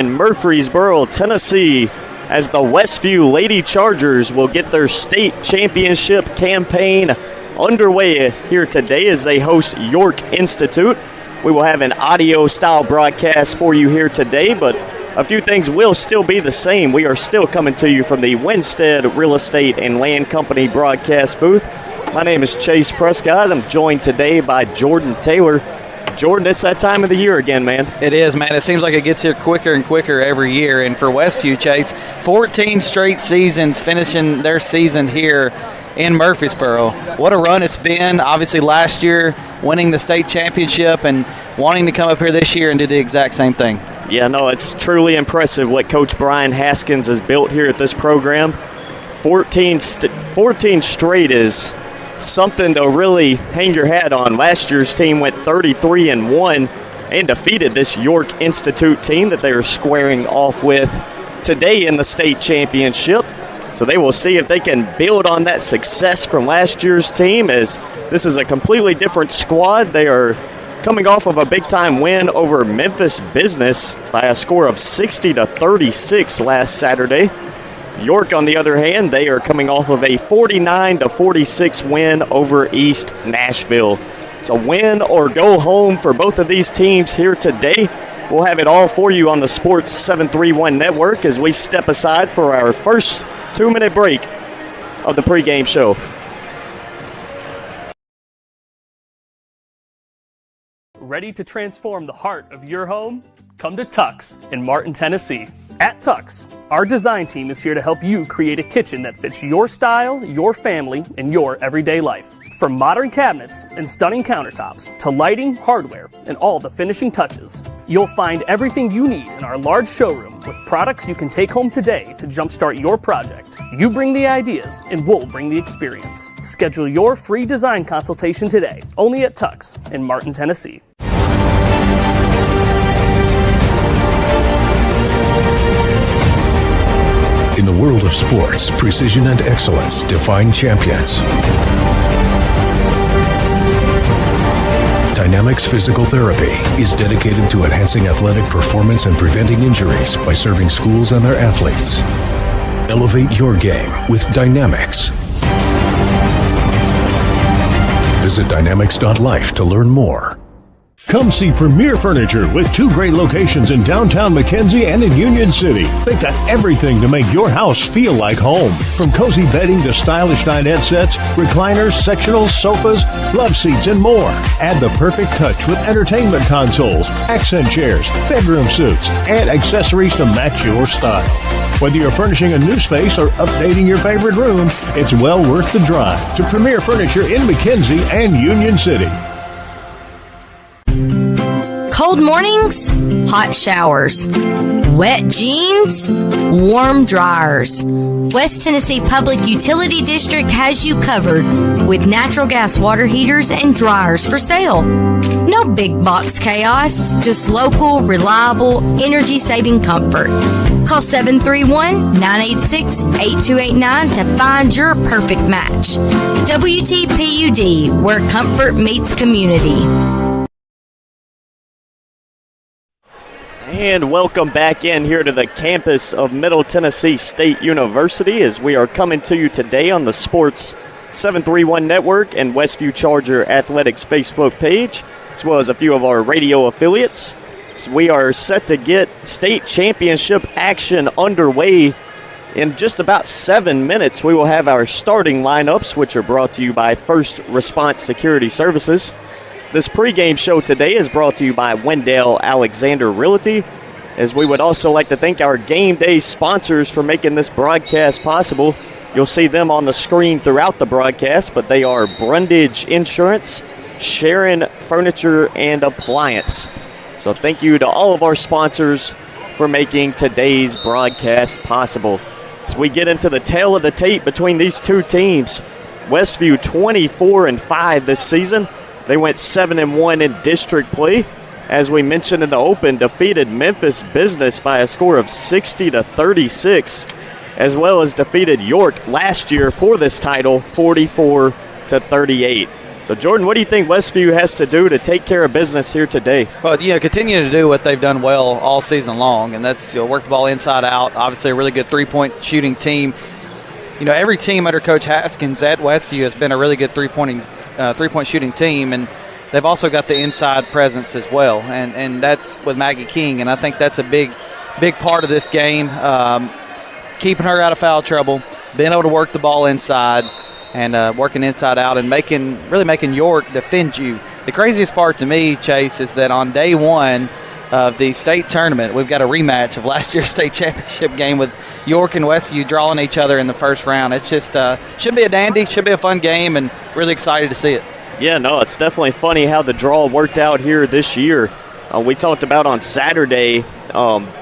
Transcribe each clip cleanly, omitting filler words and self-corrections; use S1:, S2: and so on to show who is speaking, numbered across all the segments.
S1: in Murfreesboro, Tennessee, as the Westview Lady Chargers will get their state championship campaign underway here today as they host York Institute. We will have an audio-style broadcast for you here today, but a few things will still be the same. We are still coming to you from the Winstead Real Estate and Land Company broadcast booth. My name is Chase Prescott. I'm joined today by Jordan Taylor. Jordan, it's that time of the year again, man.
S2: It is, man. It seems like it gets here quicker and quicker every year. And for Westview, Chase, 14 straight seasons finishing their season here in Murfreesboro. What a run it's been. Obviously, last year winning the state championship and wanting to come up here this year and do the exact same thing.
S1: Yeah, no, it's truly impressive what Coach Brian Haskins has built here at this program. 14 straight is something to really hang your hat on. Last year's team went 33-1 and defeated this York Institute team that they are squaring off with today in the state championship. So they will see if they can build on that success from last year's team, as this is a completely different squad. They are coming off of a big-time win over Memphis Business by a score of 60-36 last Saturday. York, on the other hand, they are coming off of a 49-46 win over East Nashville. So win or go home for both of these teams here today. We'll have it all for you on the Sports 731 network as we step aside for our first 2-minute break of the pregame show.
S3: Ready to transform the heart of your home? Come to Tux in Martin, Tennessee. At Tux, our design team is here to help you create a kitchen that fits your style, your family, and your everyday life. From modern cabinets and stunning countertops to lighting, hardware, and all the finishing touches, you'll find everything you need in our large showroom with products you can take home today to jumpstart your project. You bring the ideas and we'll bring the experience. Schedule your free design consultation today, only at Tux in Martin, Tennessee.
S4: In the world of sports, precision and excellence define champions. Dynamics Physical Therapy is dedicated to enhancing athletic performance and preventing injuries by serving schools and their athletes. Elevate your game with Dynamics. Visit dynamics.life to learn more.
S5: Come see Premier Furniture with 2 great locations in downtown McKenzie and in Union City. They've got everything to make your house feel like home. From cozy bedding to stylish dinette sets, recliners, sectionals, sofas, love seats, and more. Add the perfect touch with entertainment consoles, accent chairs, bedroom suites, and accessories to match your style. Whether you're furnishing a new space or updating your favorite room, it's well worth the drive to Premier Furniture in McKenzie and Union City.
S6: Cold mornings, hot showers, wet jeans, warm dryers. West Tennessee Public Utility District has you covered with natural gas water heaters and dryers for sale. No big box chaos, just local, reliable, energy-saving comfort. Call 731-986-8289 to find your perfect match. WTPUD, where comfort meets community.
S1: And welcome back in here to the campus of Middle Tennessee State University as we are coming to you today on the Sports 731 Network and Westview Charger Athletics Facebook page, as well as a few of our radio affiliates. So we are set to get state championship action underway in just about 7 minutes. We will have our starting lineups, which are brought to you by First Response Security Services. This pregame show today is brought to you by Wendell Alexander Realty, as we would also like to thank our game day sponsors for making this broadcast possible. You'll see them on the screen throughout the broadcast, but they are Brundage Insurance, Sharon Furniture and Appliance. So thank you to all of our sponsors for making today's broadcast possible. As we get into the tail of the tape between these two teams, Westview 24-5 this season. They went 7-1 in district play. As we mentioned in the open, defeated Memphis Business by a score of 60-36, as well as defeated York last year for this title 44-38. So So, Jordan, what do you think Westview has to do to take care of business here today?
S2: Well, continue to do what they've done well all season long, and that's work the ball inside out. Obviously, a really good three-point shooting team. Every team under Coach Haskins at Westview has been a really good three-point shooting team, and they've also got the inside presence as well, and that's with Maggie King, and I think that's a big part of this game, keeping her out of foul trouble, being able to work the ball inside, and working inside out and making York defend you. The craziest part to me, Chase, is that on day one of the state tournament, we've got a rematch of last year's state championship game with York and Westview drawing each other in the first round. It's just should be a dandy, should be a fun game, and really excited to see it.
S1: Yeah, no, it's definitely funny how the draw worked out here this year. We talked about on Saturday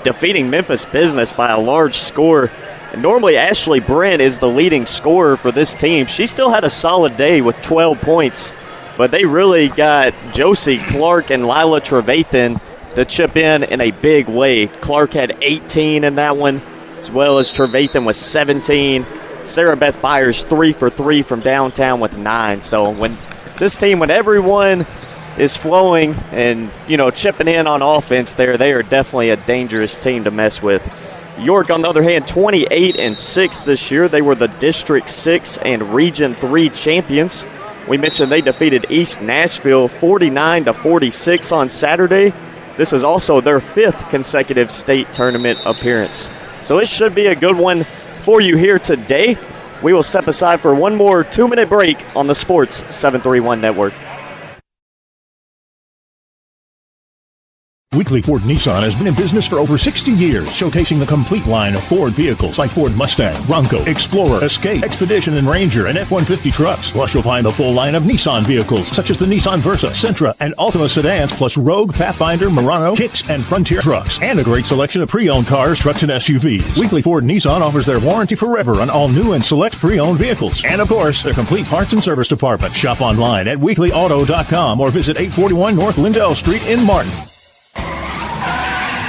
S1: defeating Memphis Business by a large score. And normally Ashley Brent is the leading scorer for this team. She still had a solid day with 12 points, but they really got Josie Clark and Lila Trevathan to chip in a big way. Clark had 18 in that one, as well as Trevathan with 17. Sarah Beth Byers 3 for 3 from downtown with 9. So when everyone is flowing and, chipping in on offense there, they are definitely a dangerous team to mess with. York, on the other hand, 28-6 this year. They were the District 6 and Region 3 champions. We mentioned they defeated East Nashville 49-46 on Saturday. This is also their 5th consecutive state tournament appearance. So it should be a good one for you here today. We will step aside for one more 2-minute break on the Sports 731 Network.
S5: Weekly Ford Nissan has been in business for over 60 years, showcasing the complete line of Ford vehicles like Ford Mustang, Bronco, Explorer, Escape, Expedition, and Ranger, and F-150 trucks. Plus, you'll find a full line of Nissan vehicles, such as the Nissan Versa, Sentra, and Altima sedans, plus Rogue, Pathfinder, Murano, Kicks, and Frontier trucks, and a great selection of pre-owned cars, trucks, and SUVs. Weekly Ford Nissan offers their warranty forever on all new and select pre-owned vehicles. And, of course, their complete parts and service department. Shop online at weeklyauto.com or visit 841 North Lindell Street in Martin.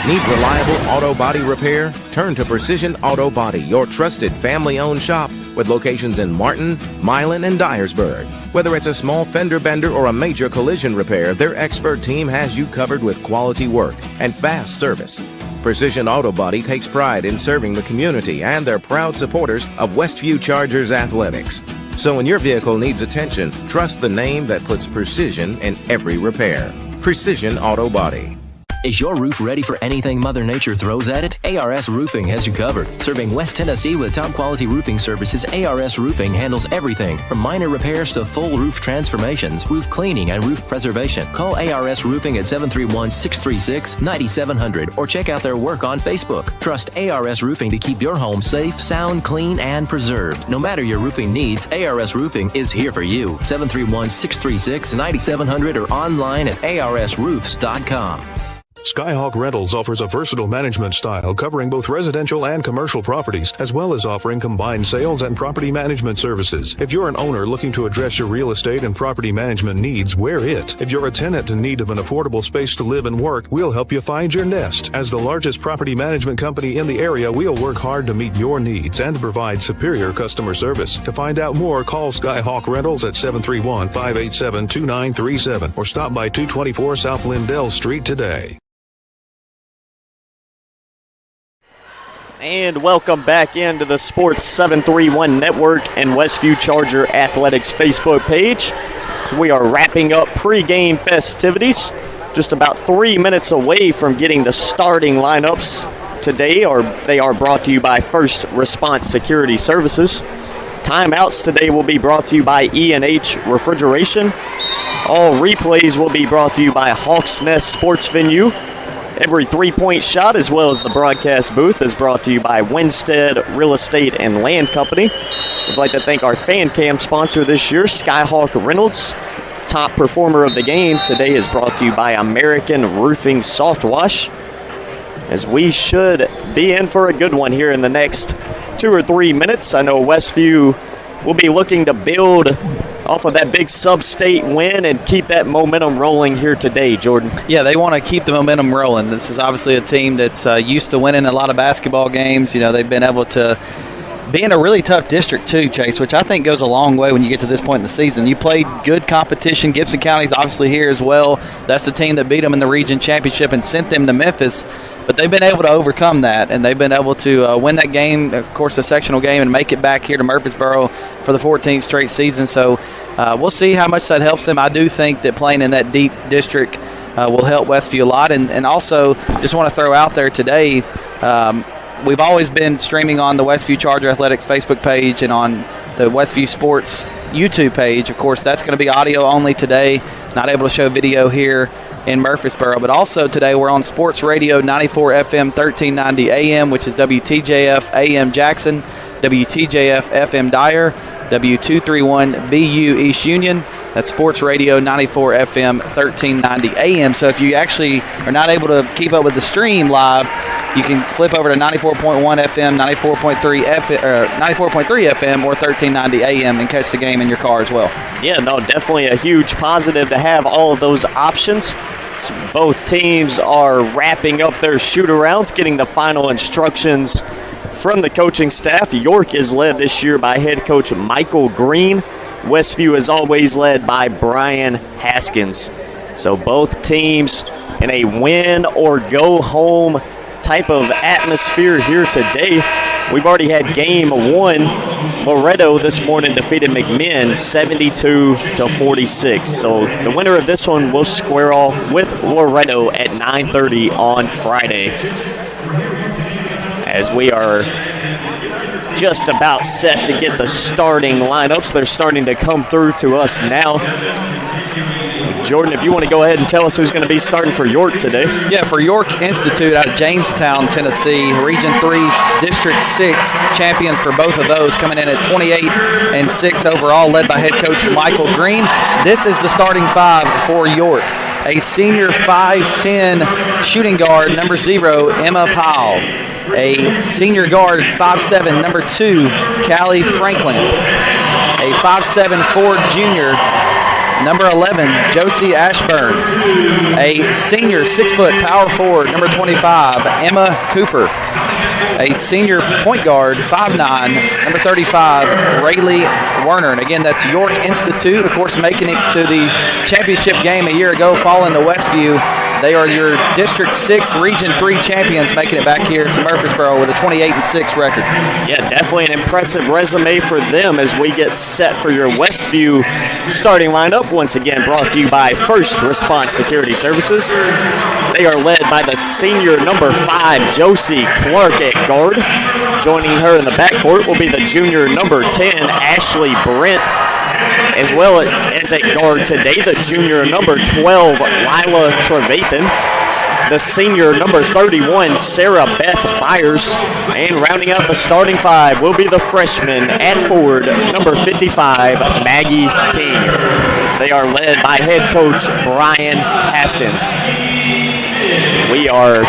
S7: Need reliable auto body repair? Turn to Precision Auto Body, your trusted family-owned shop with locations in Martin, Milan, and Dyersburg. Whether it's a small fender bender or a major collision repair, their expert team has you covered with quality work and fast service. Precision Auto Body takes pride in serving the community and they're proud supporters of Westview Chargers athletics. So when your vehicle needs attention, trust the name that puts precision in every repair. Precision Auto Body.
S8: Is your roof ready for anything Mother Nature throws at it? ARS Roofing has you covered. Serving West Tennessee with top quality roofing services, ARS Roofing handles everything from minor repairs to full roof transformations, roof cleaning, and roof preservation. Call ARS Roofing at 731-636-9700 or check out their work on Facebook. Trust ARS Roofing to keep your home safe, sound, clean, and preserved. No matter your roofing needs, ARS Roofing is here for you. 731-636-9700 or online at arsroofs.com.
S9: Skyhawk Rentals offers a versatile management style covering both residential and commercial properties, as well as offering combined sales and property management services. If you're an owner looking to address your real estate and property management needs, we're it. If you're a tenant in need of an affordable space to live and work, we'll help you find your nest. As the largest property management company in the area, we'll work hard to meet your needs and provide superior customer service. To find out more, call Skyhawk Rentals at 731-587-2937 or stop by 224 South Lindell Street today.
S1: And welcome back into the Sports 731 Network and Westview Charger Athletics Facebook page. So we are wrapping up pregame festivities. Just about 3 minutes away from getting the starting lineups today. They are brought to you by First Response Security Services. Timeouts today will be brought to you by E&H Refrigeration. All replays will be brought to you by Hawks Nest Sports Venue. Every three-point shot, as well as the broadcast booth, is brought to you by Winstead Real Estate and Land Company. We'd like to thank our fan cam sponsor this year, Skyhawk Reynolds. Top performer of the game today is brought to you by American Roofing Soft Wash. As we should be in for a good one here in the next 2 or 3 minutes. I know Westview will be looking to build off of that big sub-state win and keep that momentum rolling here today, Jordan.
S2: Yeah, they want to keep the momentum rolling. This is obviously a team that's used to winning a lot of basketball games. You know, they've been able to being a really tough district too, Chase, which I think goes a long way when you get to this point in the season. You played good competition. Gibson County's obviously here as well. That's the team that beat them in the region championship and sent them to Memphis. But they've been able to overcome that, and they've been able to win that game, of course, a sectional game, and make it back here to Murfreesboro for the 14th straight season. So we'll see how much that helps them. I do think that playing in that deep district will help Westview a lot. And also, just want to throw out there today, we've always been streaming on the Westview Charger Athletics Facebook page and on the Westview Sports YouTube page. Of course, that's going to be audio only today, not able to show video here in Murfreesboro. But also today we're on Sports Radio 94 FM 1390 AM, which is WTJF AM Jackson, WTJF FM Dyer, W231 BU East Union. That's Sports Radio 94 FM 1390 AM. So if you actually are not able to keep up with the stream live, you can flip over to 94.1 FM, 94.3 FM, or 1390 AM and catch the game in your car as well.
S1: Yeah, no, definitely a huge positive to have all of those options. So both teams are wrapping up their shoot-arounds, getting the final instructions from the coaching staff. York is led this year by head coach Michael Green. Westview is always led by Brian Haskins. So both teams in a win or go home type of atmosphere here today. We've already had game one. Loretto this morning defeated McMinn 72-46. So the winner of this one will square off with Loretto at 9:30 on Friday. As we are just about set to get the starting lineups. They're starting to come through to us now. Jordan, if you want to go ahead and tell us who's going to be starting for York today.
S2: Yeah, for York Institute out of Jamestown, Tennessee, Region 3, District 6 champions for both of those, coming in at 28-6 overall, led by head coach Michael Green. This is the starting five for York. A senior 5'10 shooting guard, number 0, Emma Powell. A senior guard, 5'7", number 2, Callie Franklin. A 5'7" Ford junior, number 11, Josie Ashburn. A senior 6-foot power forward, number 25, Emma Cooper. A senior point guard, 5'9", number 35, Rayleigh Werner. And again, that's York Institute, of course, making it to the championship game a year ago, falling to Westview. They are your District 6 Region 3 champions, making it back here to Murfreesboro with a 28-6 record.
S1: Yeah, definitely an impressive resume for them as we get set for your Westview starting lineup. Once again, brought to you by First Response Security Services. They are led by the senior number 5, Josie Clark at guard. Joining her in the backcourt will be the junior number 10, Ashley Brent. As well as at guard today, the junior number 12, Lila Trevathan. The senior number 31, Sarah Beth Byers. And rounding out the starting five will be the freshman at forward, number 55, Maggie King. As they are led by head coach Brian Haskins. We are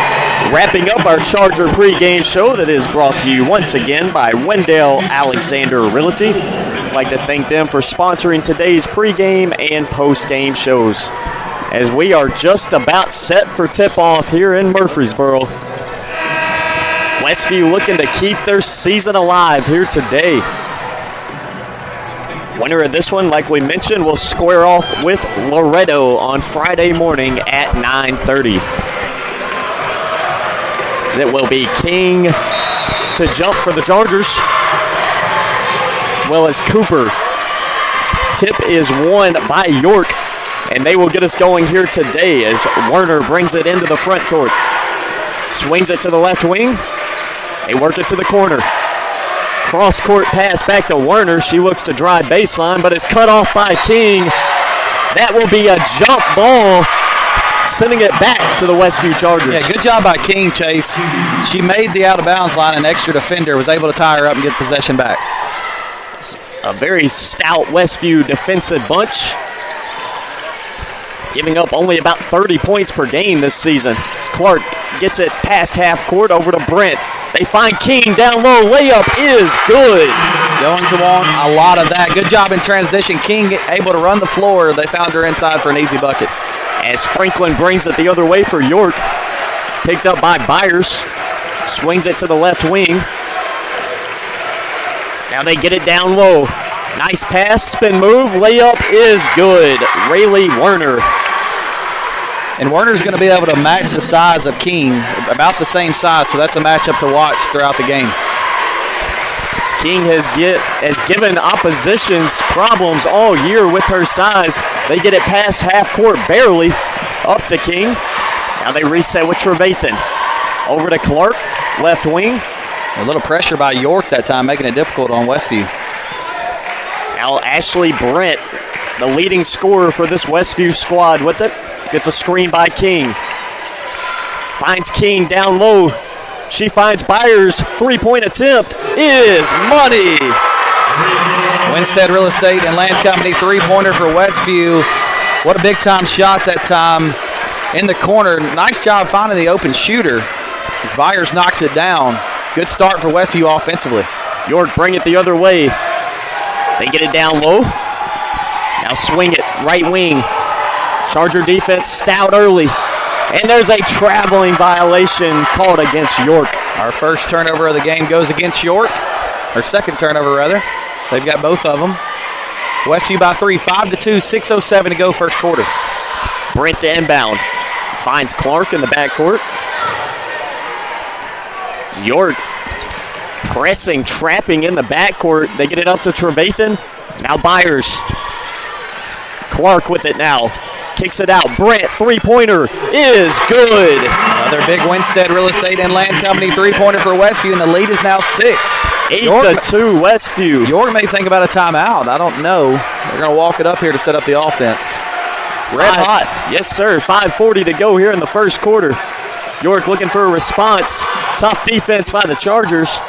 S1: wrapping up our Charger pregame show that is brought to you once again by Wendell Alexander Realty. I'd like to thank them for sponsoring today's pregame and postgame shows. As we are just about set for tip-off here in Murfreesboro. Westview looking to keep their season alive here today. Winner of this one, like we mentioned, will square off with Loretto on Friday morning at 9:30. It will be King to jump for the Chargers, as well as Cooper. Tip is won by York, and they will get us going here today as Werner brings it into the front court. Swings it to the left wing. They work it to the corner. Cross-court pass back to Werner. She looks to drive baseline, but is cut off by King. That will be a jump ball, sending it back to the Westview Chargers.
S2: Yeah, good job by King, Chase. She made the out-of-bounds line. An extra defender was able to tie her up and get possession back.
S1: A very stout Westview defensive bunch, giving up only about 30 points per game this season. As Clark gets it past half court over to Brent. They find King down low. Layup is good.
S2: Going to want a lot of that. Good job in transition. King able to run the floor. They found her inside for an easy bucket.
S1: As Franklin brings it the other way for York. Picked up by Byers. Swings it to the left wing. Now they get it down low. Nice pass, spin move, layup is good. Rayleigh Werner.
S2: And Werner's going to be able to match the size of King, about the same size, so that's a matchup to watch throughout the game.
S1: King has given oppositions problems all year with her size. They get it past half court barely, up to King. Now they reset with Trevathan. Over to Clark, left wing.
S2: A little pressure by York that time, making it difficult on Westview.
S1: Now Ashley Brent, the leading scorer for this Westview squad with it. Gets a screen by King. Finds King down low. She finds Byers. Three-point attempt is money.
S2: Winstead Real Estate and Land Company three-pointer for Westview. What a big-time shot that time in the corner. Nice job finding the open shooter as Byers knocks it down. Good start for Westview offensively.
S1: York bring it the other way. They get it down low. Now swing it, right wing. Charger defense stout early. And there's a traveling violation called against York.
S2: Our first turnover of the game goes against York. Or second turnover, rather. They've got both of them. Westview by 3, 5-2, 6:07 to go first quarter.
S1: Brent to inbound. Finds Clark in the backcourt. York pressing, trapping in the backcourt. They get it up to Trevathan. Now Byers. Clark with it now. Kicks it out. Brent, three-pointer is good.
S2: Another big Winstead Real Estate and Land Company three-pointer for Westview, and the lead is now 6.
S1: 8-2 Westview.
S2: York may think about a timeout. I don't know. They're going to walk it up here to set up the offense.
S1: Red hot. Yes, sir. 5:40 to go here in the first quarter. York looking for a response. Tough defense by the Chargers.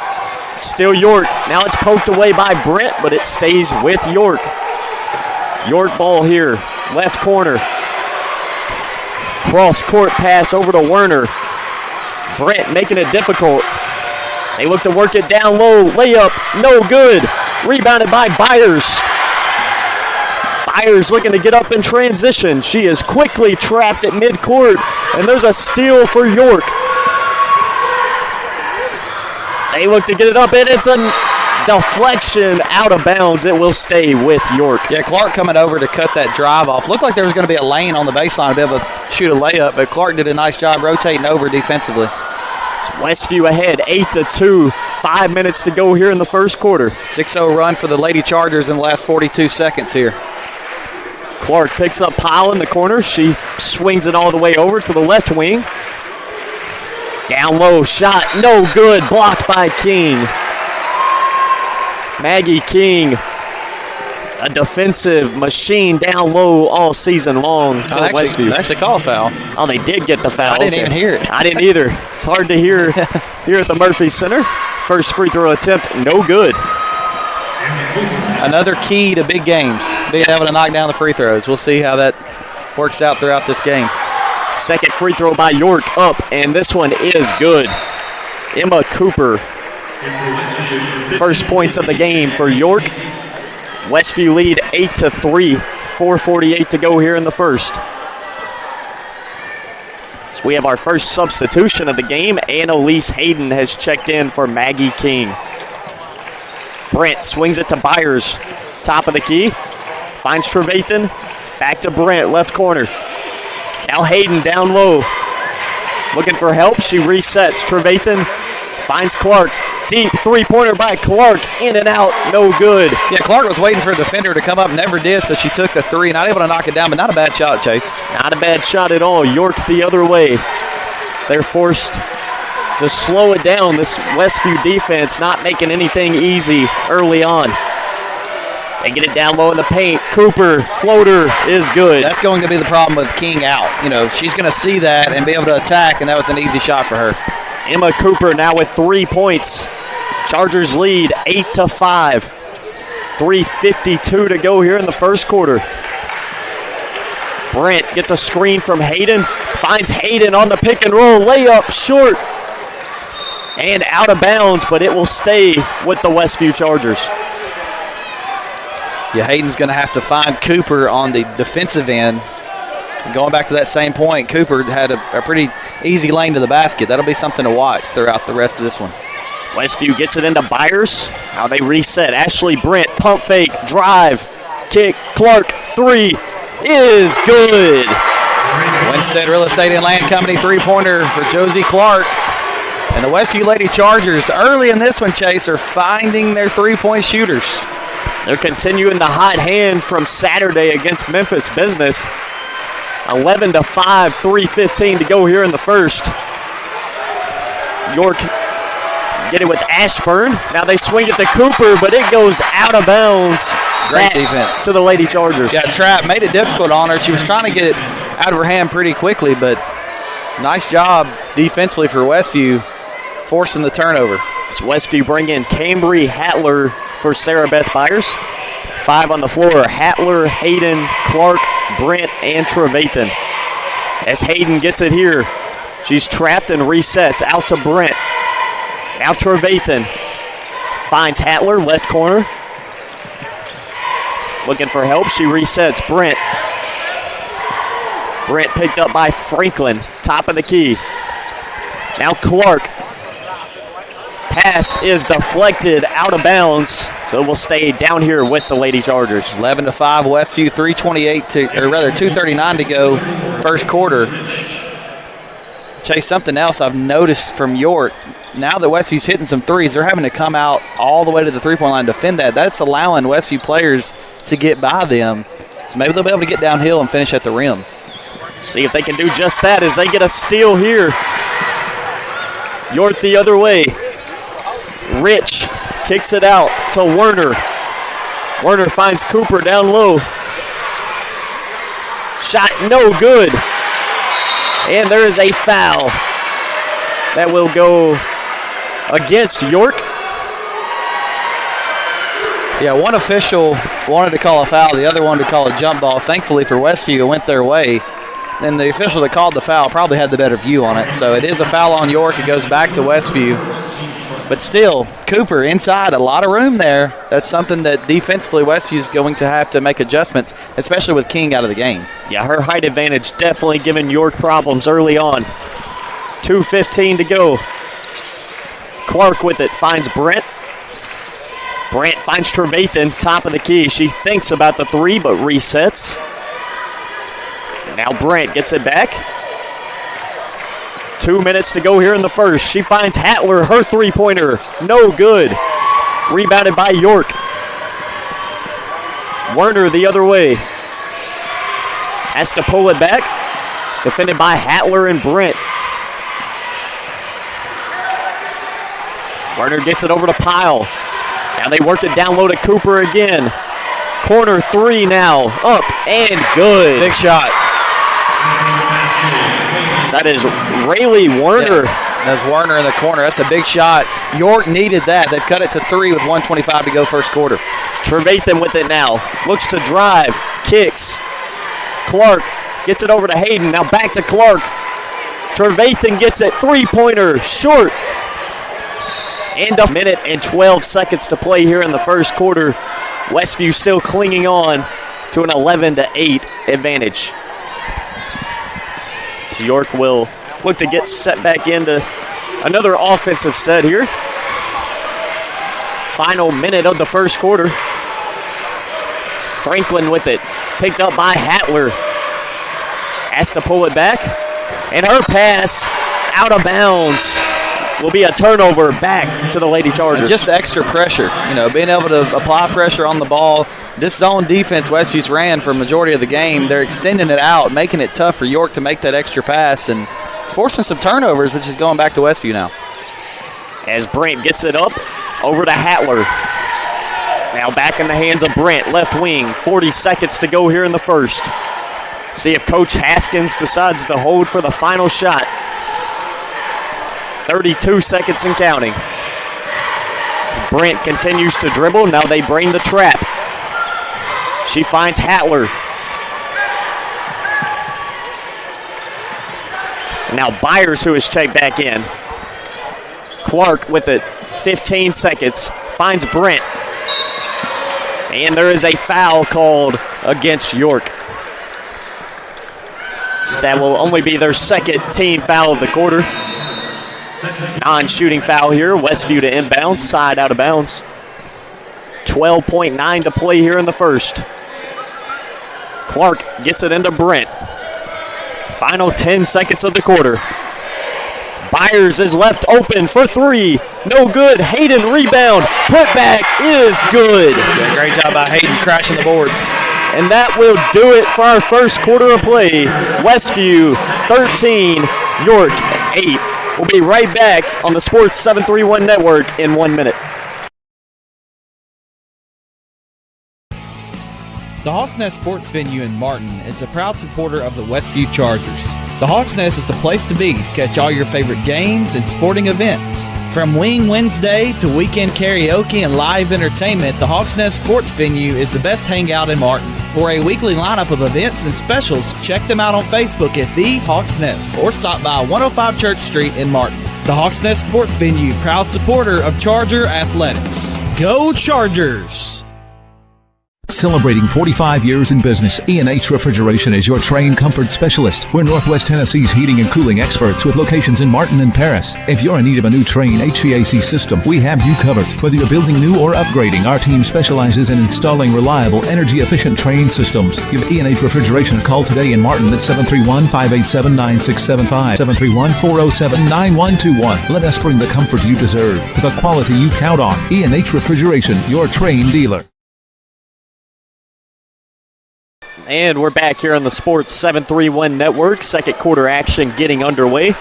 S1: Still York. Now it's poked away by Brent, but it stays with York. York ball here. Left corner. Cross-court pass over to Werner. Brent making it difficult. They look to work it down low. Layup, no good. Rebounded by Byers. Byers looking to get up in transition. She is quickly trapped at midcourt, and there's a steal for York. They look to get it up, and it's a deflection out of bounds. It will stay with York.
S2: Yeah, Clark coming over to cut that drive off. Looked like there was going to be a lane on the baseline to be able to shoot a layup, but Clark did a nice job rotating over defensively.
S1: It's Westview ahead, 8-2. 5 minutes to go here in the first quarter.
S2: 6-0 run for the Lady Chargers in the last 42 seconds here.
S1: Clark picks up Powell in the corner. She swings it all the way over to the left wing. Down low shot, no good. Blocked by King. Maggie King, a defensive machine down low all season long for Westview.
S2: They actually call a foul.
S1: Oh, they did get the foul.
S2: I didn't even hear it.
S1: I didn't either. It's hard to hear here at the Murphy Center. First free throw attempt, no good.
S2: Another key to big games, being able to knock down the free throws. We'll see how that works out throughout this game.
S1: Second free throw by York up, and this one is good. Emma Cooper. First points of the game for York. Westview lead 8-3. 4:48 to go here in the first. So we have our first substitution of the game. Annalise Hayden has checked in for Maggie King. Brent swings it to Byers. Top of the key. Finds Trevathan. Back to Brent, left corner. Now Hayden down low. Looking for help. She resets. Trevathan finds Clark. Deep three-pointer by Clark. In and out. No good.
S2: Yeah, Clark was waiting for a defender to come up. Never did, so she took the three. Not able to knock it down, but not a bad shot, Chase.
S1: Not a bad shot at all. York the other way. So they're forced to slow it down. This Westview defense not making anything easy early on. They get it down low in the paint. Cooper, floater is good.
S2: That's going to be the problem with King out. You know, she's going to see that and be able to attack, and that was an easy shot for her.
S1: Emma Cooper now with 3 points. Chargers lead 8-5. 3:52 to go here in the first quarter. Brent gets a screen from Hayden. Finds Hayden on the pick and roll. Layup short. And out of bounds, but it will stay with the Westview Chargers.
S2: Yeah, Hayden's going to have to find Cooper on the defensive end. Going back to that same point, Cooper had a pretty easy lane to the basket. That'll be something to watch throughout the rest of this one.
S1: Westview gets it into Byers. Now they reset. Ashley Brent, pump fake, drive, kick. Clark, three is good.
S2: Winstead Real Estate and Land Company three-pointer for Josie Clark. And the Westview Lady Chargers, early in this one, Chase, are finding their three-point shooters.
S1: They're continuing the hot hand from Saturday against Memphis Business. 11-5, 3:15 to go here in the first. York get it with Ashburn. Now they swing it to Cooper, but it goes out of bounds.
S2: Great defense
S1: to the Lady Chargers.
S2: Yeah, trap made it difficult on her. She was trying to get it out of her hand pretty quickly, but nice job defensively for Westview, forcing the turnover.
S1: It's Westview bring in Cambry Hattler for Sarah Beth Byers. 5 on the floor, Hattler, Hayden, Clark, Brent, and Trevathan. As Hayden gets it here, she's trapped and resets out to Brent. Now Trevathan finds Hattler, left corner. Looking for help, she resets Brent. Brent picked up by Franklin, top of the key. Now Clark. Pass is deflected out of bounds, so we'll stay down here with the Lady Chargers.
S2: 11-5, Westview, 2:39 to go, first quarter. Chase, something else I've noticed from York, now that Westview's hitting some threes, they're having to come out all the way to the three-point line to defend that. That's allowing Westview players to get by them, so maybe they'll be able to get downhill and finish at the rim.
S1: See if they can do just that as they get a steal here. York the other way. Rich kicks it out to Werner. Werner finds Cooper down low. Shot no good. And there is a foul that will go against York.
S2: Yeah, one official wanted to call a foul, the other wanted to call a jump ball. Thankfully for Westview, it went their way. And the official that called the foul probably had the better view on it. So it is a foul on York. It goes back to Westview. But still, Cooper inside, a lot of room there. That's something that defensively Westview is going to have to make adjustments, especially with King out of the game.
S1: Yeah, her height advantage definitely giving York problems early on. 2:15 to go. Clark with it, finds Brent. Brent finds Trevathan, top of the key. She thinks about the three, but resets. Now Brent gets it back. 2 minutes to go here in the first. She finds Hattler, her three-pointer. No good. Rebounded by York. Werner the other way. Has to pull it back. Defended by Hattler and Brent. Werner gets it over to Pyle. Now they work it down low to Cooper again. Corner three now. Up and good.
S2: Big shot.
S1: That is Rayleigh Werner.
S2: Yeah, that's Werner in the corner. That's a big shot. York needed that. They've cut it to 3 with 1:25 to go first quarter.
S1: Trevathan with it now. Looks to drive. Kicks. Clark gets it over to Hayden. Now back to Clark. Trevathan gets it. Three-pointer. Short. And a minute and 12 seconds to play here in the first quarter. Westview still clinging on to an 11-8 advantage. York will look to get set back into another offensive set here. Final minute of the first quarter. Franklin with it. Picked up by Hattler. Has to pull it back. And her pass out of bounds will be a turnover back to the Lady Chargers.
S2: And just extra pressure, being able to apply pressure on the ball. This zone defense Westview's ran for a majority of the game. They're extending it out, making it tough for York to make that extra pass, and it's forcing some turnovers, which is going back to Westview now.
S1: As Brent gets it up, over to Hattler. Now back in the hands of Brent, left wing. 40 seconds to go here in the first. See if Coach Haskins decides to hold for the final shot. 32 seconds and counting. As Brent continues to dribble, now they bring the trap. She finds Hattler. Now Byers, who is checked back in. Clark with it. 15 seconds. Finds Brent. And there is a foul called against York. So that will only be their second team foul of the quarter. Non-shooting foul here. Westview to inbound, side out of bounds. 12.9 to play here in the first. Clark gets it into Brent. Final 10 seconds of the quarter. Byers is left open for three. No good. Hayden rebound. Put back is good.
S2: Yeah, great job by Hayden crashing the boards.
S1: And that will do it for our first quarter of play. Westview 13, York 8. We'll be right back on the Sports 731 Network in 1 minute.
S10: The Hawks Nest Sports Venue in Martin is a proud supporter of the Westview Chargers. The Hawks Nest is the place to be to catch all your favorite games and sporting events. From Wing Wednesday to weekend karaoke and live entertainment, the Hawks Nest Sports Venue is the best hangout in Martin. For a weekly lineup of events and specials, check them out on Facebook at The Hawks Nest or stop by 105 Church Street in Martin. The Hawks Nest Sports Venue, proud supporter of Charger Athletics. Go Chargers!
S11: Celebrating 45 years in business, E&H Refrigeration is your Trane comfort specialist. We're Northwest Tennessee's heating and cooling experts with locations in Martin and Paris. If you're in need of a new Trane HVAC system, we have you covered. Whether you're building new or upgrading, our team specializes in installing reliable, energy-efficient Trane systems. Give E&H Refrigeration a call today in Martin at 731-587-9675, 731-407-9121. Let us bring the comfort you deserve to the quality you count on. E&H Refrigeration, your Trane dealer.
S1: And we're back here on the Sports 731 Network. Second quarter action getting underway.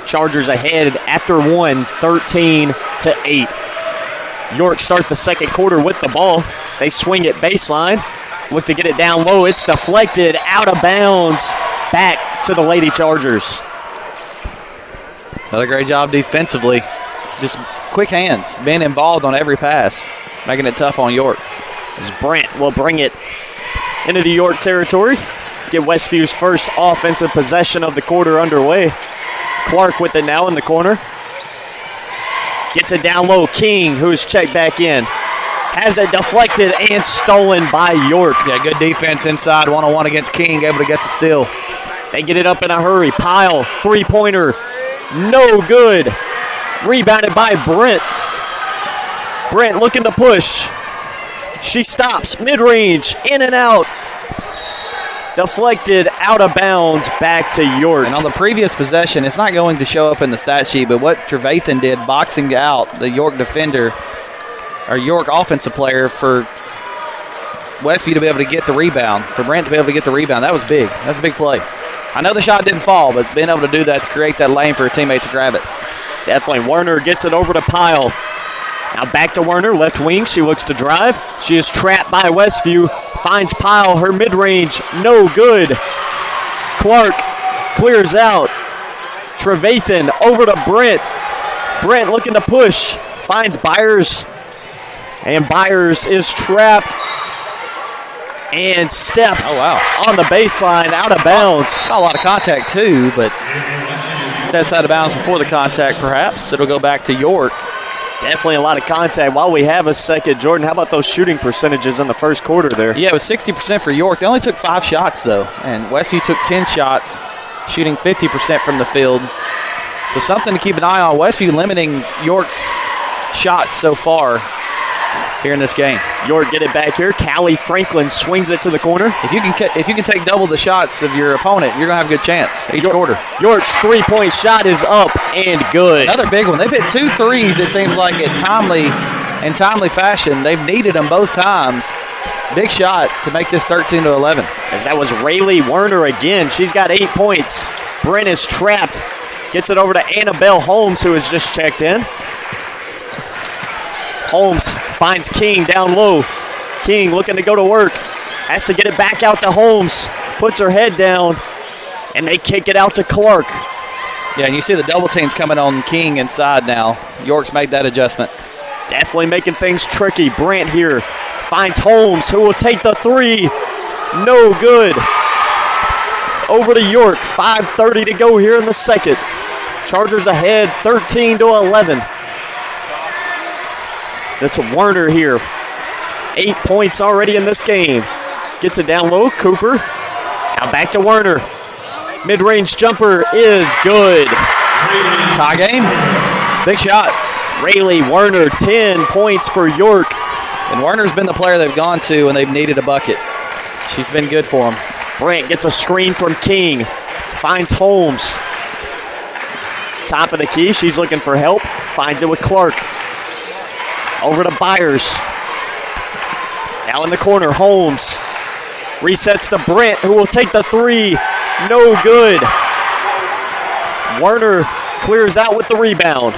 S1: Chargers ahead after one, 13-8. York start the second quarter with the ball. They swing it baseline. Look to get it down low. It's deflected out of bounds. Back to the Lady Chargers.
S2: Another great job defensively. Just quick hands, being involved on every pass, making it tough on York.
S1: As Brent will bring it into the York territory. Get Westview's first offensive possession of the quarter underway. Clark with it now in the corner. Gets it down low. King, who's checked back in, has it deflected and stolen by York.
S2: Yeah, good defense inside, one-on-one against King, able to get the steal.
S1: They get it up in a hurry. Pyle, three-pointer, no good. Rebounded by Brent. Brent looking to push. She stops, mid-range, in and out. Deflected out of bounds, back to York.
S2: And on the previous possession, it's not going to show up in the stat sheet, but what Trevathan did, boxing out the York defender, or York offensive player, for Westview to be able to get the rebound, for Brent to be able to get the rebound, that was big. That was a big play. I know the shot didn't fall, but being able to do that to create that lane for a teammate to grab it.
S1: Definitely. Werner gets it over to Pyle. Now back to Werner, left wing. She looks to drive. She is trapped by Westview. Finds Pyle, her mid-range, no good. Clark clears out. Trevathan over to Brent. Brent looking to push. Finds Byers. And Byers is trapped. And steps on the baseline, out of bounds.
S2: Saw a lot of contact too, but steps out of bounds before the contact perhaps. It'll go back to York.
S1: Definitely a lot of contact. While we have a second, Jordan, how about those shooting percentages in the first quarter there?
S2: Yeah, it was 60% for York. They only took 5 shots, though, and Westview took 10 shots, shooting 50% from the field. So something to keep an eye on. Westview limiting York's shots so far here in this game.
S1: York get it back here. Callie Franklin swings it to the corner.
S2: If you can take double the shots of your opponent, you're going to have a good chance each quarter.
S1: York's three-point shot is up and good.
S2: Another big one. They've hit 2 threes, it seems like, in timely fashion. They've needed them both times. Big shot to make this 13-11.
S1: As that was Rayleigh Werner again. She's got 8 points. Brent is trapped. Gets it over to Annabelle Holmes, who has just checked in. Holmes finds King down low. King looking to go to work. Has to get it back out to Holmes. Puts her head down. And they kick it out to Clark.
S2: Yeah, and you see the double teams coming on King inside now. York's made that adjustment.
S1: Definitely making things tricky. Brant here finds Holmes, who will take the three. No good. Over to York. 5:30 to go here in the second. Chargers ahead 13-11. It's Werner here. 8 points already in this game. Gets it down low. Cooper. Now back to Werner. Mid-range jumper is good.
S2: Tie game. Big shot.
S1: Rayleigh Werner, 10 points for York.
S2: And Werner's been the player they've gone to when they've needed a bucket. She's been good for them.
S1: Brent gets a screen from King. Finds Holmes. Top of the key. She's looking for help. Finds it with Clark. Over to Byers. Now in the corner, Holmes. Resets to Brent, who will take the three. No good. Werner clears out with the rebound.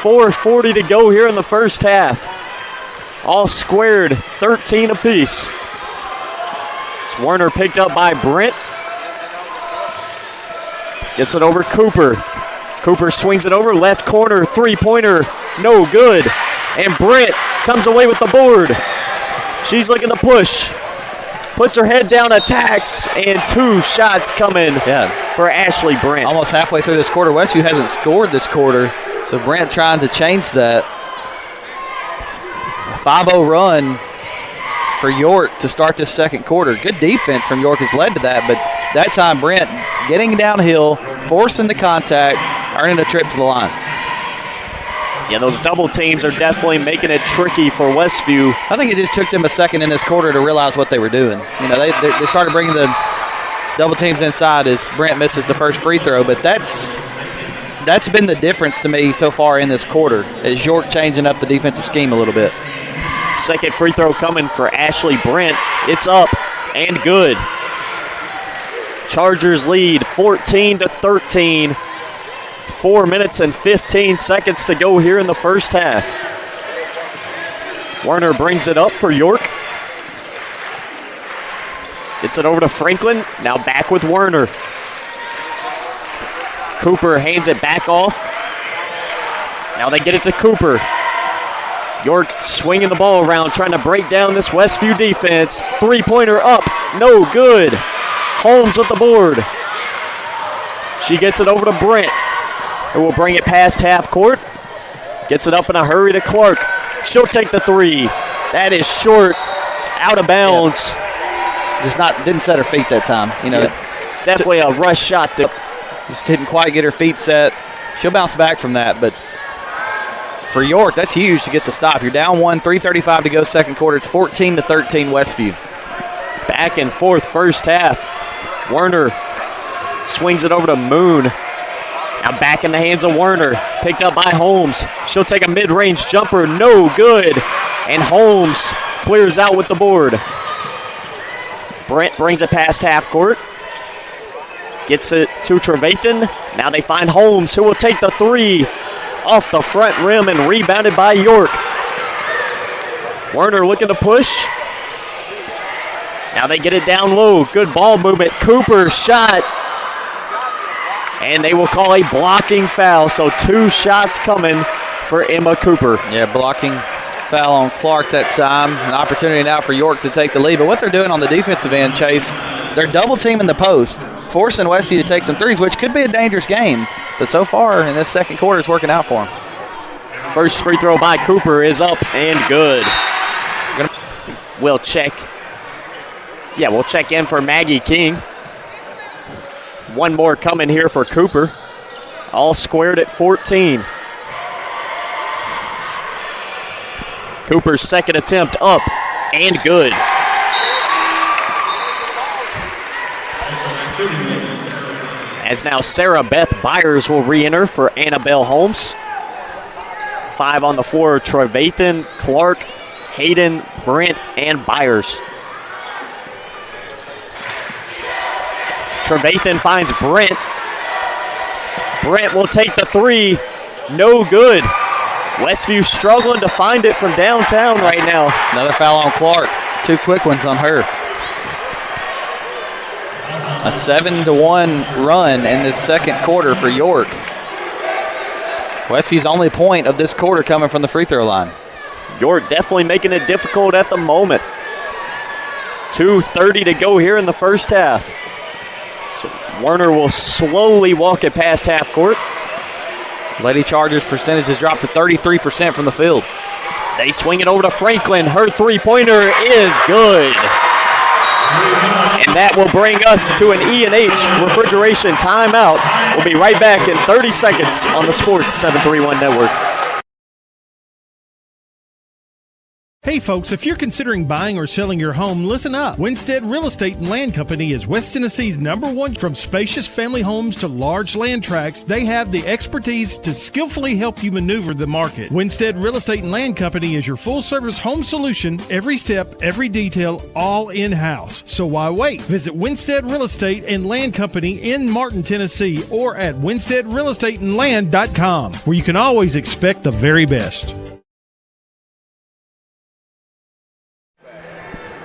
S1: 4:40 to go here in the first half. All squared, 13 apiece. It's Werner picked up by Brent. Gets it over Cooper. Cooper swings it over, left corner, three-pointer, no good. And Brent comes away with the board. She's looking to push. Puts her head down, attacks, and 2 shots coming for Ashley Brent.
S2: Almost halfway through this quarter. Westview hasn't scored this quarter, so Brent trying to change that. A 5-0 run for York to start this second quarter. Good defense from York has led to that, but that time Brent getting downhill, forcing the contact, earning a trip to the line.
S1: Yeah, those double teams are definitely making it tricky for Westview.
S2: I think it just took them a second in this quarter to realize what they were doing. You know, they started bringing the double teams inside as Brent misses the first free throw, but that's been the difference to me so far in this quarter, is York changing up the defensive scheme a little bit.
S1: Second free throw coming for Ashley Brent. It's up and good. Chargers lead 14-13. 4 minutes and 15 seconds to go here in the first half. Werner brings it up for York. Gets it over to Franklin. Now back with Werner. Cooper hands it back off. Now they get it to Cooper. York swinging the ball around, trying to break down this Westview defense. Three-pointer up, no good. Holmes with the board. She gets it over to Brent, who will bring it past half court. Gets it up in a hurry to Clark. She'll take the three. That is short, out of bounds.
S2: Didn't set her feet that time. You know,
S1: definitely a rush shot there.
S2: Just didn't quite get her feet set. She'll bounce back from that, but for York, that's huge to get the stop. You're down 1, 3:35 to go second quarter. It's 14-13 Westview.
S1: Back and forth first half. Werner swings it over to Moon. Now back in the hands of Werner. Picked up by Holmes. She'll take a mid-range jumper. No good. And Holmes clears out with the board. Brent brings it past half court. Gets it to Trevathan. Now they find Holmes, who will take the three off the front rim and rebounded by York. Werner looking to push. Now they get it down low. Good ball movement. Cooper shot. And they will call a blocking foul. So 2 shots coming for Emma Cooper.
S2: Yeah, blocking foul on Clark that time. An opportunity now for York to take the lead. But what they're doing on the defensive end, Chase, they're double teaming the post, forcing Westview to take some threes, which could be a dangerous game. But so far in this second quarter, it's working out for them.
S1: First free throw by Cooper is up and good. We'll check. Yeah, we'll check in for Maggie King. One more coming here for Cooper. All squared at 14. Cooper's second attempt up and good. As now Sarah Beth Byers will re-enter for Annabelle Holmes. 5 on the floor, Trevathan, Clark, Hayden, Brent, and Byers. Trevathan finds Brent. Brent will take the three. No good. Westview struggling to find it from downtown right now.
S2: Another foul on Clark. 2 quick ones on her. A 7-1 run in this second quarter for York. Westview's only point of this quarter coming from the free throw line.
S1: York definitely making it difficult at the moment. 2:30 to go here in the first half. So Werner will slowly walk it past half court.
S2: Lady Chargers percentage has dropped to 33% from the field.
S1: They swing it over to Franklin. Her three-pointer is good. And that will bring us to an E&H refrigeration timeout. We'll be right back in 30 seconds on the Sports 731 Network.
S12: Hey folks, if you're considering buying or selling your home, listen up. Winstead Real Estate and Land Company is West Tennessee's #1. From spacious family homes to large land tracts, they have the expertise to skillfully help you maneuver the market. Winstead Real Estate and Land Company is your full-service home solution, every step, every detail, all in-house. So why wait? Visit Winstead Real Estate and Land Company in Martin, Tennessee, or at winsteadrealestateandland.com, where you can always expect the very best.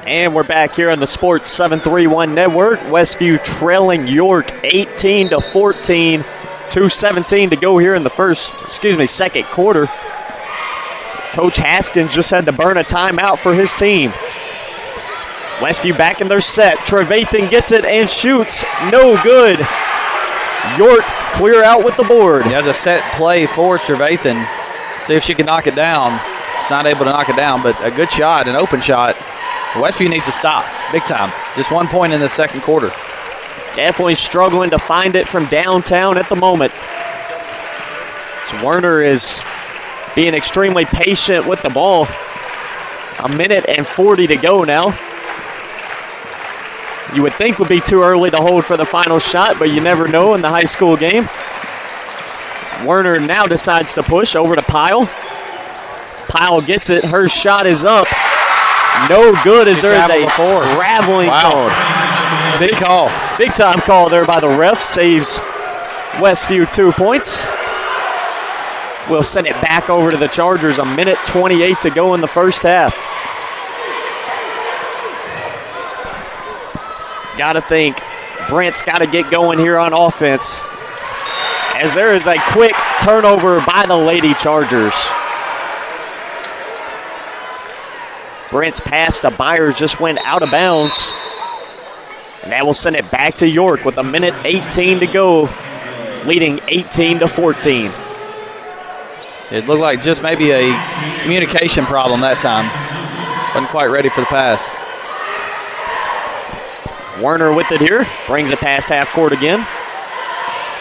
S1: And we're back here on the Sports 731 Network. Westview trailing York 18-14. 2:17 to go here in the second quarter. Coach Haskins just had to burn a timeout for his team. Westview back in their set. Trevathan gets it and shoots. No good. York clear out with the board.
S2: He has a set play for Trevathan. See if she can knock it down. She's not able to knock it down, but a good shot, an open shot. Westview needs to stop, big time. Just 1 point in the second quarter.
S1: Definitely struggling to find it from downtown at the moment. So Werner is being extremely patient with the ball. 1:40 to go now. You would think would be too early to hold for the final shot, but you never know in the high school game. Werner now decides to push over to Pyle. Pyle gets it. Her shot is up. No good as there is a traveling call.
S2: Big call.
S1: Big time call there by the ref. Saves Westview 2 points. We'll send it back over to the Chargers. 1:28 to go in the first half. Got to think Brent's got to get going here on offense, as there is a quick turnover by the Lady Chargers. Brent's pass to Byers just went out of bounds. And that will send it back to York with 1:18 to go, leading 18-14.
S2: It looked like just maybe a communication problem that time. Wasn't quite ready for the pass.
S1: Werner with it here, brings it past half court again.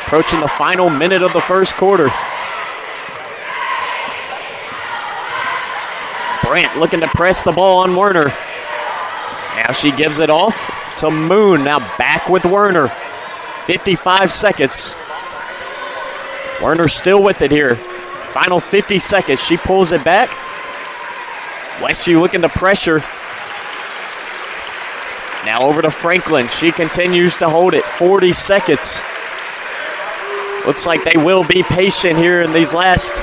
S1: Approaching the final minute of the first quarter. Brent looking to press the ball on Werner. Now she gives it off to Moon. Now back with Werner. 55 seconds. Werner still with it here. Final 50 seconds. She pulls it back. Westview looking to pressure. Now over to Franklin. She continues to hold it. 40 seconds. Looks like they will be patient here in these last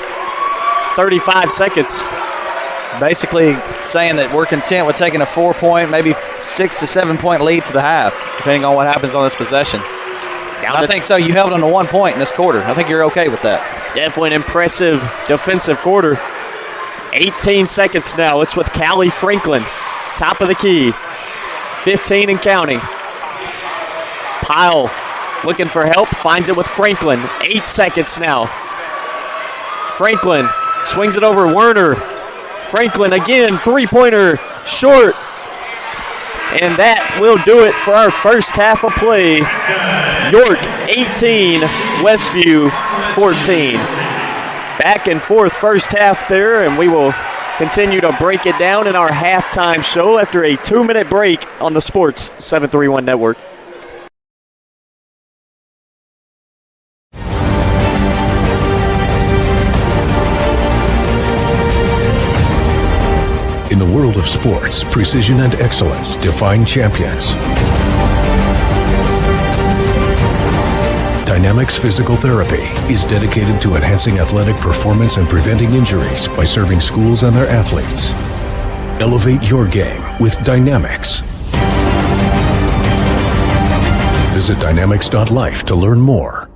S1: 35 seconds.
S2: Basically saying that we're content with taking a 4-point, maybe 6 to 7 point lead to the half, depending on what happens on this possession. I think so. You held on to 1 point in this quarter. I think you're okay with that.
S1: Definitely an impressive defensive quarter. 18 seconds now. It's with Callie Franklin. Top of the key. 15 and counting. Pyle looking for help. Finds it with Franklin. 8 seconds now. Franklin swings it over Werner. Franklin again, three-pointer, short. And that will do it for our first half of play. York 18, Westview 14. Back and forth first half there, and we will continue to break it down in our halftime show after a 2-minute break on the Sports 731 Network.
S4: In the world of sports, precision and excellence define champions. Dynamics Physical Therapy is dedicated to enhancing athletic performance and preventing injuries by serving schools and their athletes. Elevate your game with Dynamics. Visit dynamics.life to learn more.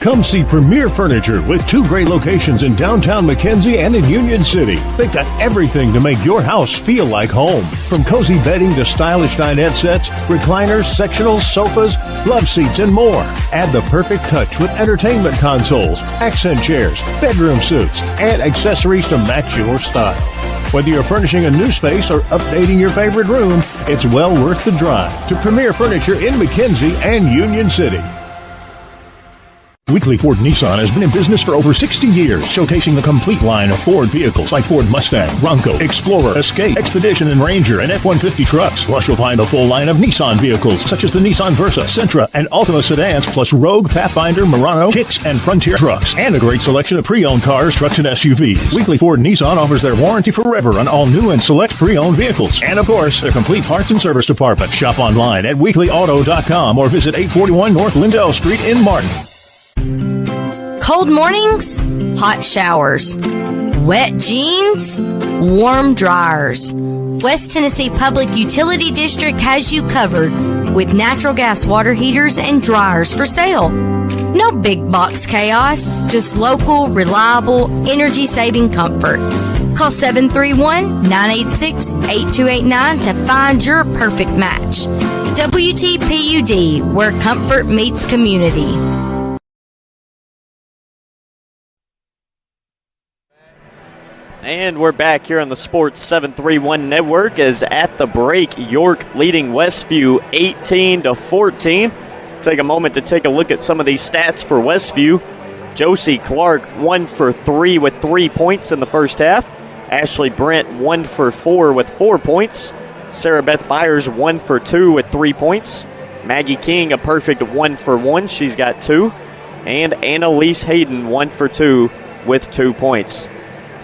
S5: Come see Premier Furniture with 2 great locations in downtown McKenzie and in Union City. They've got everything to make your house feel like home. From cozy bedding to stylish dinette sets, recliners, sectionals, sofas, love seats, and more. Add the perfect touch with entertainment consoles, accent chairs, bedroom suites, and accessories to match your style. Whether you're furnishing a new space or updating your favorite room, It's well worth the drive to Premier Furniture in McKenzie and Union City. Weekly Ford Nissan has been in business for over 60 years, showcasing the complete line of Ford vehicles like Ford Mustang, Bronco, Explorer, Escape, Expedition, and Ranger, and F-150 trucks. Plus, you'll find a full line of Nissan vehicles, such as the Nissan Versa, Sentra, and Altima sedans, plus Rogue, Pathfinder, Murano, Kicks, and Frontier trucks, and a great selection of pre-owned cars, trucks, and SUVs. Weekly Ford Nissan offers their warranty forever on all new and select pre-owned vehicles. And, of course, their complete parts and service department. Shop online at weeklyauto.com or visit 841 North Lindell Street in Martin.
S6: Cold mornings, hot showers. Wet jeans, warm dryers. West Tennessee Public Utility District has you covered with natural gas water heaters and dryers for sale. No big box chaos, just local, reliable, energy-saving comfort. Call 731-986-8289 to find your perfect match. WTPUD, where comfort meets community.
S1: And we're back here on the Sports 731 Network as at the break, York leading Westview 18-14. Take a moment to take a look at some of these stats for Westview. Josie Clark 1 for 3 with 3 points in the first half. Ashley Brent 1 for 4 with 4 points. Sarah Beth Myers 1 for 2 with 3 points. Maggie King a perfect 1 for 1. She's got 2. And Annalise Hayden 1 for 2 with 2 points.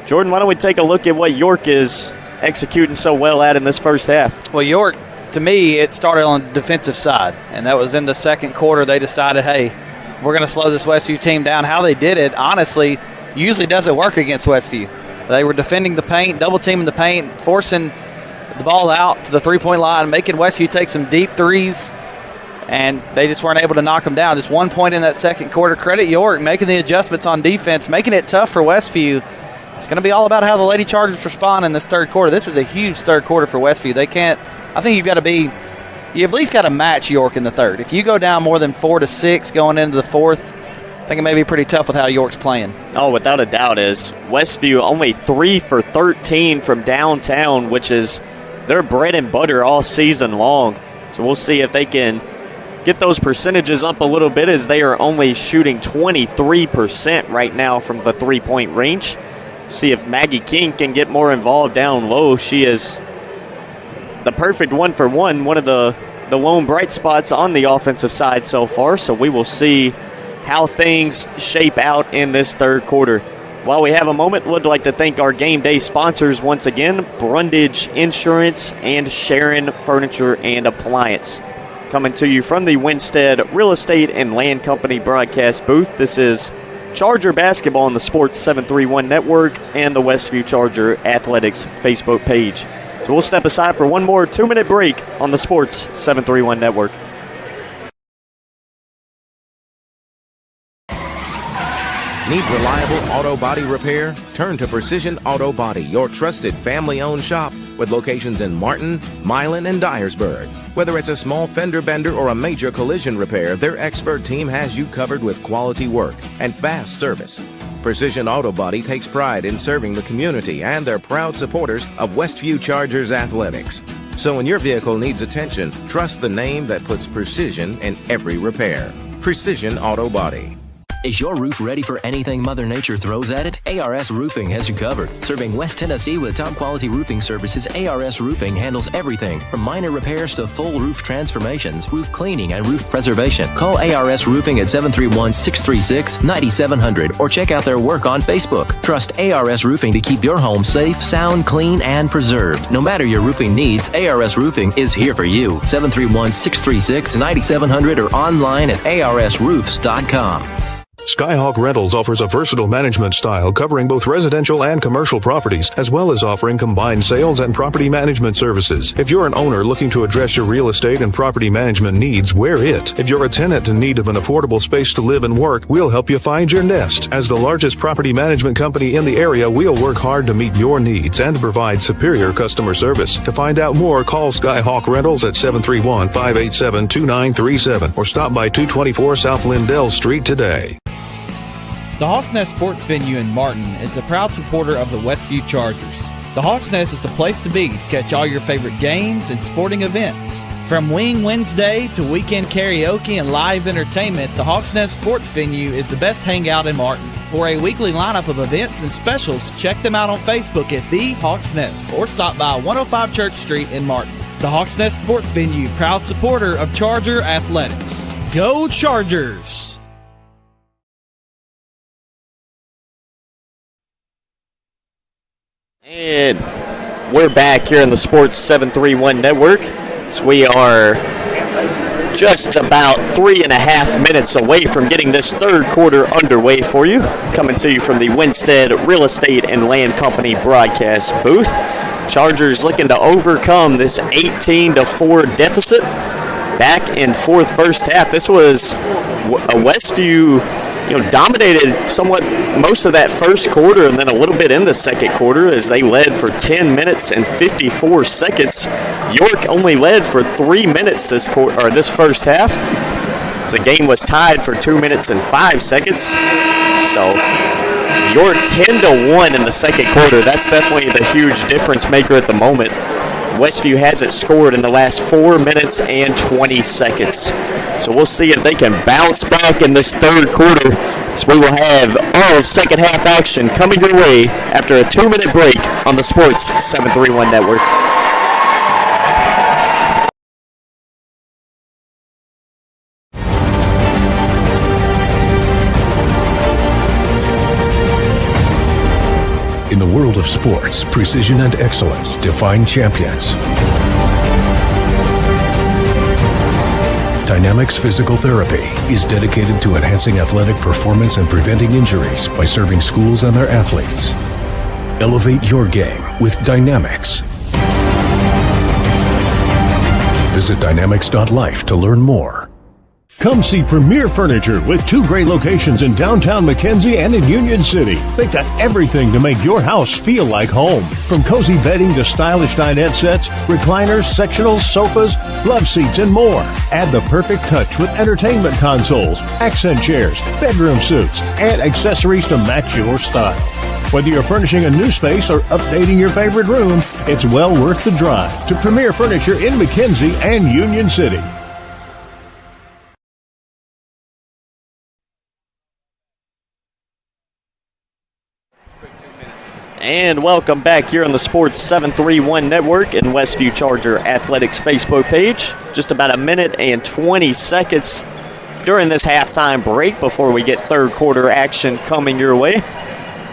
S1: Jordan, why don't we take a look at what York is executing so well at in this first half?
S2: Well, York, to me, it started on the defensive side, and that was in the second quarter. They decided, hey, we're going to slow this Westview team down. How they did it, honestly, usually doesn't work against Westview. They were defending the paint, double-teaming the paint, forcing the ball out to the three-point line, making Westview take some deep threes, and they just weren't able to knock them down. Just 1 point in that second quarter. Credit York making the adjustments on defense, making it tough for Westview. It's going to be all about how the Lady Chargers respond in this third quarter. This was a huge third quarter for Westview. They can't – I think you've at least got to match York in the third. If you go down more than 4-6 going into the fourth, I think it may be pretty tough with how York's playing.
S1: Oh, without a doubt is. Westview only 3 for 13 from downtown, which is their bread and butter all season long. So we'll see if they can get those percentages up a little bit, as they are only shooting 23% right now from the three-point range. See if Maggie King can get more involved down low. She is the perfect 1 for 1, one of the lone bright spots on the offensive side so far. So we will see how things shape out in this third quarter. While we have a moment, would like to thank our game day sponsors once again, Brundage Insurance and Sharon Furniture and Appliance. Coming to you from the Winstead Real Estate and Land Company broadcast booth. This is Charger Basketball on the Sports 731 Network and the Westview Charger Athletics Facebook page. So we'll step aside for one more 2-minute break on the Sports 731 Network.
S7: Need reliable auto body repair? Turn to Precision Auto Body, your trusted family-owned shop with locations in Martin, Milan, and Dyersburg. Whether it's a small fender bender or a major collision repair, their expert team has you covered with quality work and fast service. Precision Auto Body takes pride in serving the community, and they're proud supporters of Westview Chargers athletics. So when your vehicle needs attention, trust the name that puts precision in every repair. Precision Auto Body.
S8: Is your roof ready for anything Mother Nature throws at it? ARS Roofing has you covered. Serving West Tennessee with top quality roofing services, ARS Roofing handles everything from minor repairs to full roof transformations, roof cleaning, and roof preservation. Call ARS Roofing at 731-636-9700 or check out their work on Facebook. Trust ARS Roofing to keep your home safe, sound, clean, and preserved. No matter your roofing needs, ARS Roofing is here for you. 731-636-9700 or online at arsroofs.com.
S9: Skyhawk Rentals offers a versatile management style covering both residential and commercial properties, as well as offering combined sales and property management services. If you're an owner looking to address your real estate and property management needs, we're it. If you're a tenant in need of an affordable space to live and work, we'll help you find your nest. As the largest property management company in the area, we'll work hard to meet your needs and provide superior customer service. To find out more, call Skyhawk Rentals at 731-587-2937 or stop by 224 South Lindell Street today.
S10: The Hawks Nest Sports Venue in Martin is a proud supporter of the Westview Chargers. The The Hawk's Nest is the place to be to catch all your favorite games and sporting events. From Wing Wednesday to weekend karaoke and live entertainment, the Hawk's Nest Sports Venue is the best hangout in Martin. For a weekly lineup of events and specials, check them out on Facebook at The Hawk's Nest or stop by 105 Church Street in Martin. The Hawk's Nest Sports Venue, proud supporter of Charger Athletics. Go Chargers!
S1: And we're back here in the Sports 731 Network. So we are just about 3.5 minutes away from getting this third quarter underway for you. Coming to you from the Winstead Real Estate and Land Company broadcast booth. Chargers looking to overcome this 18-4 deficit back in first half. This was a Westview, dominated somewhat most of that first quarter and then a little bit in the second quarter as they led for 10 minutes and 54 seconds. York only led for 3 minutes this first half. So the game was tied for 2 minutes and 5 seconds. So York 10-1 in the second quarter. That's definitely the huge difference maker at the moment. Westview has it scored in the last 4 minutes and 20 seconds. So we'll see if they can bounce back in this third quarter. So we will have all of second half action coming your way after a 2-minute break on the Sports 731 Network.
S4: In the world of sports, precision and excellence define champions. Dynamics Physical Therapy is dedicated to enhancing athletic performance and preventing injuries by serving schools and their athletes. Elevate your game with Dynamics. Visit dynamics.life to learn more.
S5: Come see Premier Furniture with 2 great locations in downtown McKenzie and in Union City. They've got everything to make your house feel like home. From cozy bedding to stylish dinette sets, recliners, sectionals, sofas, love seats, and more. Add the perfect touch with entertainment consoles, accent chairs, bedroom suites, and accessories to match your style. Whether you're furnishing a new space or updating your favorite room, it's well worth the drive to Premier Furniture in McKenzie and Union City.
S1: And welcome back here on the Sports 731 Network and Westview Charger Athletics Facebook page. Just about 1 minute and 20 seconds during this halftime break before we get third quarter action coming your way.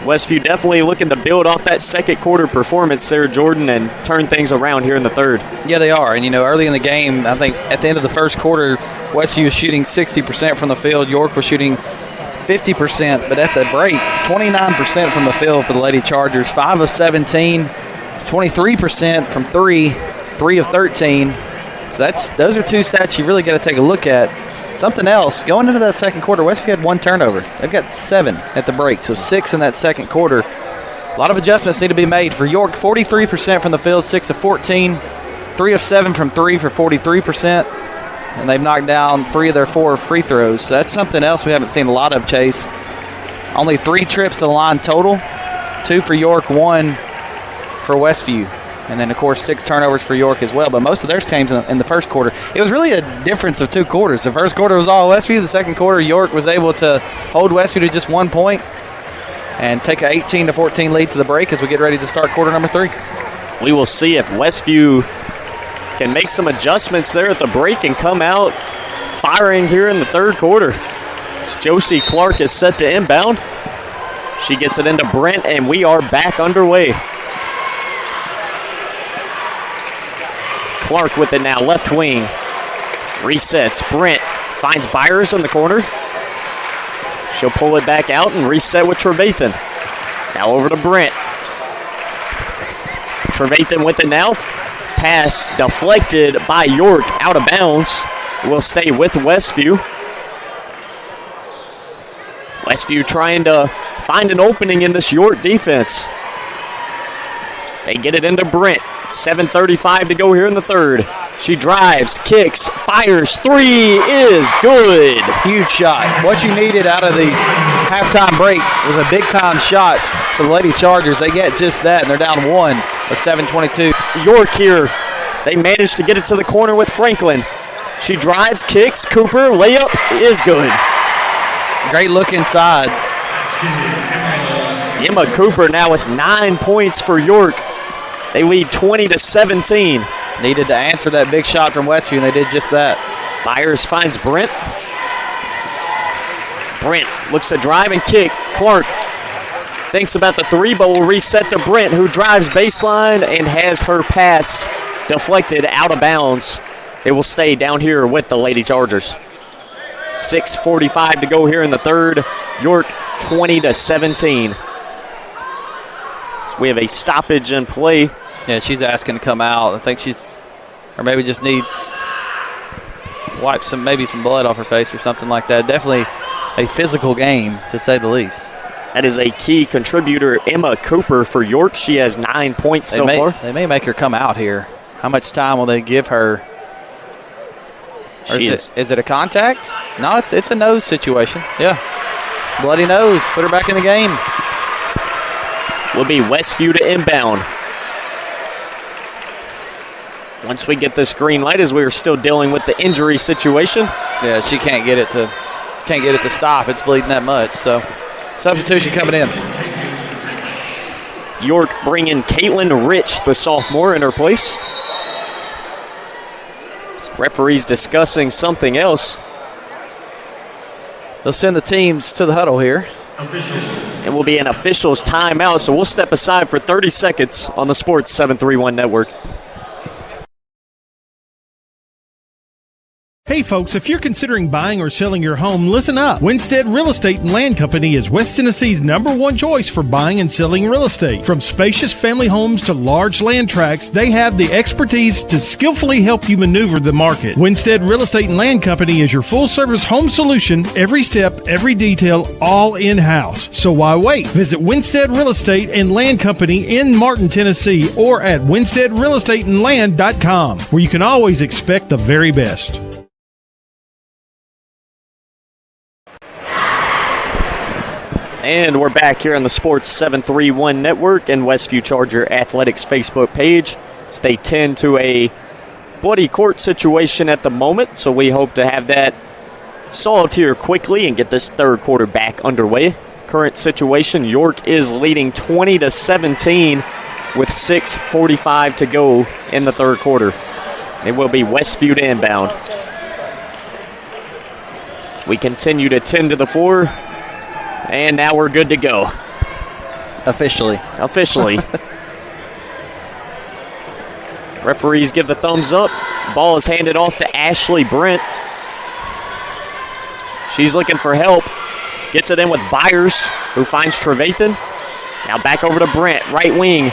S1: Westview definitely looking to build off that second quarter performance there, Jordan, and turn things around here in the third.
S2: Yeah, they are. And, early in the game, I think at the end of the first quarter, Westview was shooting 60% from the field. York was shooting 50%, but at the break, 29% from the field for the Lady Chargers, 5 of 17, 23% from 3 of 13. So those are 2 stats you really got to take a look at. Something else, going into that second quarter, Westview had 1 turnover. They've got 7 at the break, so 6 in that second quarter. A lot of adjustments need to be made. For York, 43% from the field, 6 of 14, 3 of 7 from 3 for 43%. And they've knocked down 3 of their 4 free throws. So that's something else we haven't seen a lot of, Chase. Only 3 trips to the line total. 2 for York, 1 for Westview. And then, of course, 6 turnovers for York as well. But most of theirs came in the first quarter. It was really a difference of 2 quarters. The first quarter was all Westview. The second quarter, York was able to hold Westview to just 1 point and take an 18-14 lead to the break as we get ready to start quarter number 3.
S1: We will see if Westview can make some adjustments there at the break and come out firing here in the third quarter. It's Josie Clark is set to inbound. She gets it into Brent, and we are back underway. Clark with it now, left wing. Resets. Brent finds Byers in the corner. She'll pull it back out and reset with Trevathan. Now over to Brent. Trevathan with it now. Pass deflected by York, out of bounds. Will stay with Westview. Westview trying to find an opening in this York defense. They get it into Brent. 7:35 to go here in the third. She drives, kicks, fires. 3 is good.
S2: Huge shot. What you needed out of the halftime break was a big-time shot for the Lady Chargers. They get just that, and they're down 1. A 7:22.
S1: York here. They managed to get it to the corner with Franklin. She drives, kicks, Cooper, layup is good.
S2: Great look inside.
S1: Emma Cooper now with 9 points for York. They lead 20-17.
S2: Needed to answer that big shot from Westview, and they did just that.
S1: Byers finds Brent. Brent looks to drive and kick. Clark thinks about the three, but will reset to Brent, who drives baseline and has her pass deflected out of bounds. It will stay down here with the Lady Chargers. 6:45 to go here in the third. York 20-17. So we have a stoppage in play.
S2: Yeah, she's asking to come out. I think or maybe just needs wipe maybe some blood off her face or something like that. Definitely a physical game, to say the least.
S1: That is a key contributor, Emma Cooper, for York. She has 9 points so far.
S2: They may make her come out here. How much time will they give her? Is it a contact? No, it's a nose situation. Yeah. Bloody nose. Put her back in the game.
S1: Will be Westview to inbound. Once we get this green light, as we are still dealing with the injury situation.
S2: Yeah, she can't get it to stop. It's bleeding that much. So substitution coming in.
S1: York bringing Caitlin Rich, the sophomore, in her place. Referees discussing something else.
S2: They'll send the teams to the huddle here.
S1: It will be an official's timeout, so we'll step aside for 30 seconds on the Sports 731 Network.
S12: Hey folks, if you're considering buying or selling your home, listen up. Winstead Real Estate and Land Company is West Tennessee's #1 choice for buying and selling real estate. From spacious family homes to large land tracts, they have the expertise to skillfully help you maneuver the market. Winstead Real Estate and Land Company is your full-service home solution, every step, every detail, all in-house. So why wait? Visit Winstead Real Estate and Land Company in Martin, Tennessee, or at winsteadrealestateandland.com, where you can always expect the very best.
S1: And we're back here on the Sports 731 Network and Westview Charger Athletics Facebook page. They tend to a bloody court situation at the moment, so we hope to have that solved here quickly and get this third quarter back underway. Current situation, York is leading 20-17 with 6:45 to go in the third quarter. It will be Westview to inbound. We continue to 10 to the floor. And now we're good to go.
S2: Officially.
S1: Referees give the thumbs up. Ball is handed off to Ashley Brent. She's looking for help. Gets it in with Byers, who finds Trevathan. Now back over to Brent, right wing.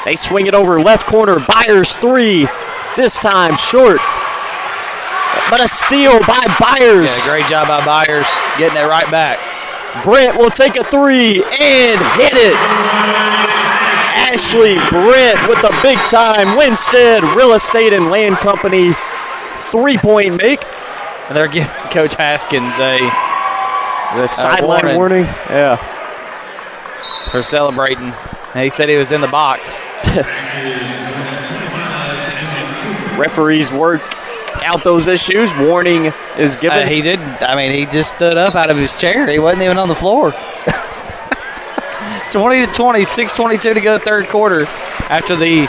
S1: They swing it over left corner. Byers three. This time short. But a steal by Byers.
S2: Yeah, great job by Byers getting it right back.
S1: Brent will take a three and hit it. Ashley Brent with a big-time Winstead Real Estate and Land Company three-point make.
S2: And they're giving Coach Haskins
S1: a sideline warning. Yeah.
S2: For celebrating. And he said he was in the box.
S1: Referees work out those issues. Warning is given.
S2: He didn't. I mean, he just stood up out of his chair. He wasn't even on the floor. 20-20, 6:22 to go third quarter after the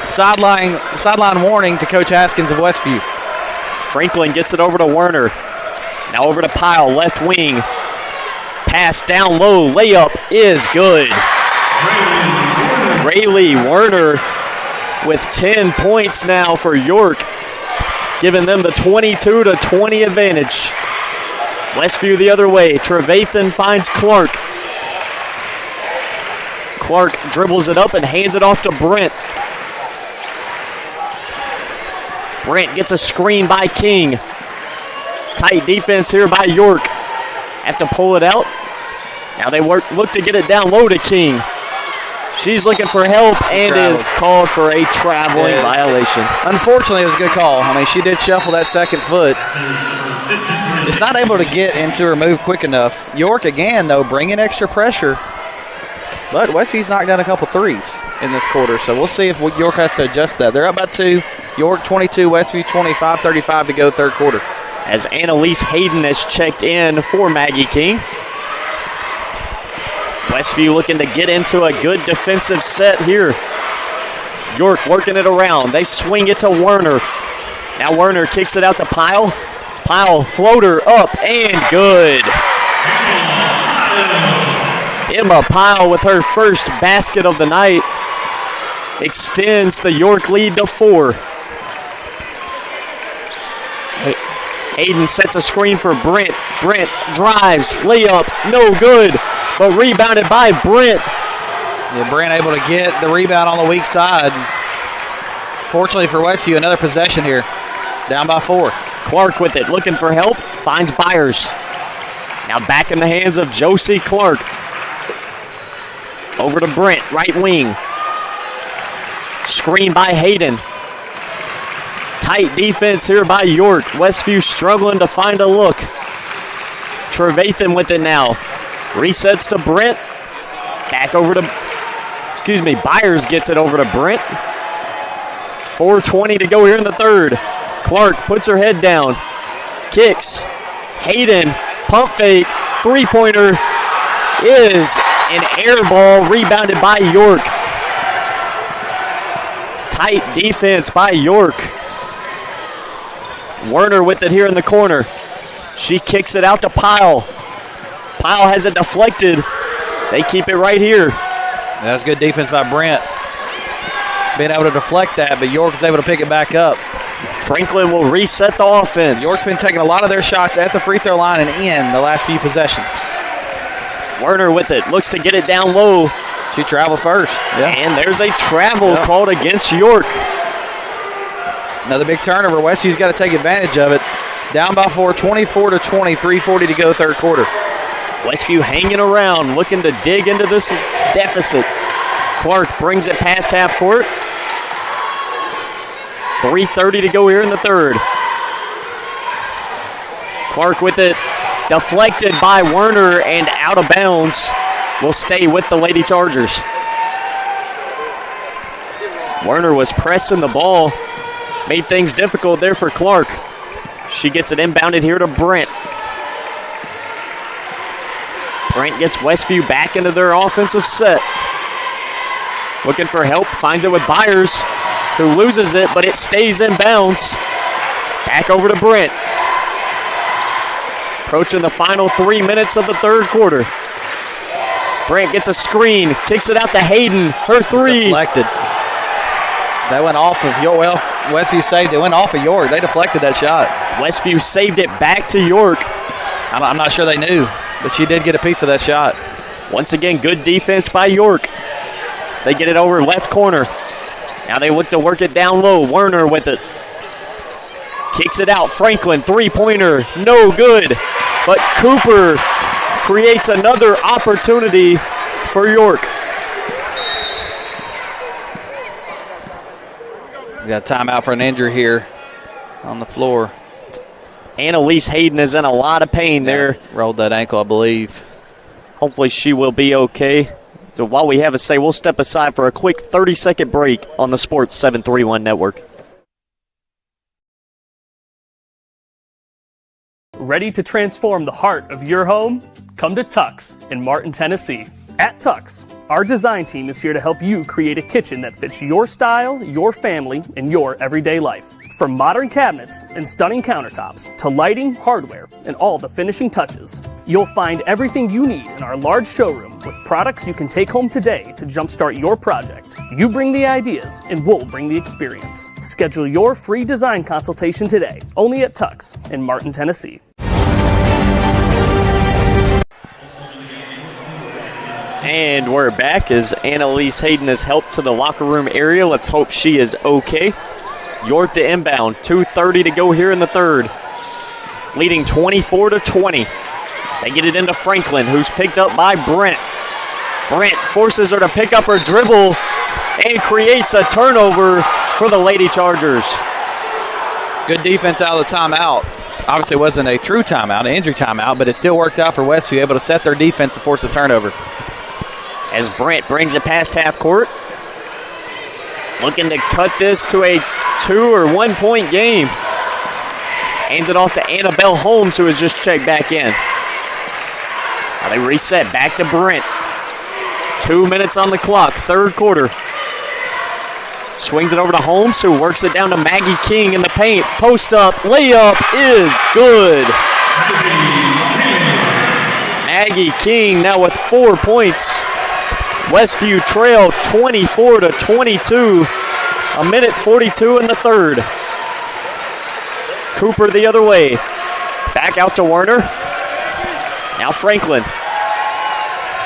S2: sideline warning to Coach Haskins of Westview.
S1: Franklin gets it over to Werner. Now over to Pyle, left wing. Pass down low, layup is good. Rayleigh Werner with 10 points now for York, giving them the 22-20 advantage. Westview the other way. Trevathan finds Clark. Clark dribbles it up and hands it off to Brent. Brent gets a screen by King. Tight defense here by York. Have to pull it out. Now they look to get it down low to King. She's looking for help and is called for a traveling violation.
S2: Unfortunately, it was a good call. I mean, she did shuffle that second foot. Just not able to get into her move quick enough. York, again, though, bringing extra pressure. But Westview's knocked down a couple threes in this quarter, so we'll see if York has to adjust that. They're up by 2. York 22, Westview 25, 35 to go third quarter.
S1: As Annalise Hayden has checked in for Maggie King. Westview looking to get into a good defensive set here. York working it around. They swing it to Werner. Now Werner kicks it out to Pyle. Pyle, floater up and good. Emma Pyle with her first basket of the night extends the York lead to 4. Hayden sets a screen for Brent. Brent drives, layup, no good, but rebounded by Brent.
S2: Yeah, Brent able to get the rebound on the weak side. Fortunately for Westview, another possession here. Down by 4.
S1: Clark with it, looking for help, finds Byers. Now back in the hands of Josie Clark. Over to Brent, right wing. Screen by Hayden. Tight defense here by York. Westview struggling to find a look. Trevathan with it now. Resets to Brent. Back over to, Byers gets it over to Brent. 4:20 to go here in the third. Clark puts her head down. Kicks. Hayden, pump fake, three-pointer is an air ball rebounded by York. Tight defense by York. Werner with it here in the corner. She kicks it out to Pyle. Pyle has it deflected. They keep it right here.
S2: That's good defense by Brent. Being able to deflect that, but York is able to pick it back up.
S1: Franklin will reset the offense.
S2: York's been taking a lot of their shots at the free throw line and in the last few possessions.
S1: Werner with it, looks to get it down low.
S2: She traveled first.
S1: Yeah. And there's a travel called against York.
S2: Another big turnover. Westview's got to take advantage of it. Down by 4, 24-20, 3:40 to go third quarter.
S1: Westview hanging around, looking to dig into this deficit. Clark brings it past half court. 3:30 to go here in the third. Clark with it, deflected by Werner and out of bounds. Will stay with the Lady Chargers. Werner was pressing the ball. Made things difficult there for Clark. She gets it inbounded here to Brent. Brent gets Westview back into their offensive set. Looking for help, finds it with Byers, who loses it, but it stays in bounds. Back over to Brent. Approaching the final 3 minutes of the third quarter. Brent gets a screen, kicks it out to Hayden. Her three.
S2: Deflected. That went off of York. Well, Westview saved it. Went off of York. They deflected that shot.
S1: Westview saved it back to York.
S2: I'm not sure they knew, but she did get a piece of that shot.
S1: Once again, good defense by York. So they get it over left corner. Now they look to work it down low. Werner with it. Kicks it out. Franklin, three-pointer. No good. But Cooper creates another opportunity for York.
S2: We got a timeout for an injury here on the floor.
S1: Annalise Hayden is in a lot of pain there.
S2: Rolled that ankle, I believe.
S1: Hopefully she will be okay. So while we have a say, we'll step aside for a quick 30-second break on the Sports 731 Network.
S3: Ready to transform the heart of your home? Come to Tux in Martin, Tennessee. At Tux, our design team is here to help you create a kitchen that fits your style, your family, and your everyday life. From modern cabinets and stunning countertops to lighting, hardware, and all the finishing touches, you'll find everything you need in our large showroom with products you can take home today to jumpstart your project. You bring the ideas and we'll bring the experience. Schedule your free design consultation today, only at Tux in Martin, Tennessee.
S1: And we're back as Annalise Hayden is helped to the locker room area. Let's hope she is okay. York to inbound. 2:30 to go here in the third. Leading 24-20. They get it into Franklin, who's picked up by Brent. Brent forces her to pick up her dribble and creates a turnover for the Lady Chargers.
S2: Good defense out of the timeout. Obviously it wasn't a true timeout, an injury timeout, but it still worked out for Westview, able to set their defense and force a turnover.
S1: as Brent brings it past half court. Looking to cut this to a 2 or 1 point game. Hands it off to Annabelle Holmes, who has just checked back in. Now they reset back to Brent. 2 minutes on the clock, third quarter. Swings it over to Holmes, who works it down to Maggie King in the paint. Post up, layup is good. Maggie King now with 4 points. Westview trail 24-22. A minute 42 in the third. Cooper the other way. Back out to Werner. Now Franklin.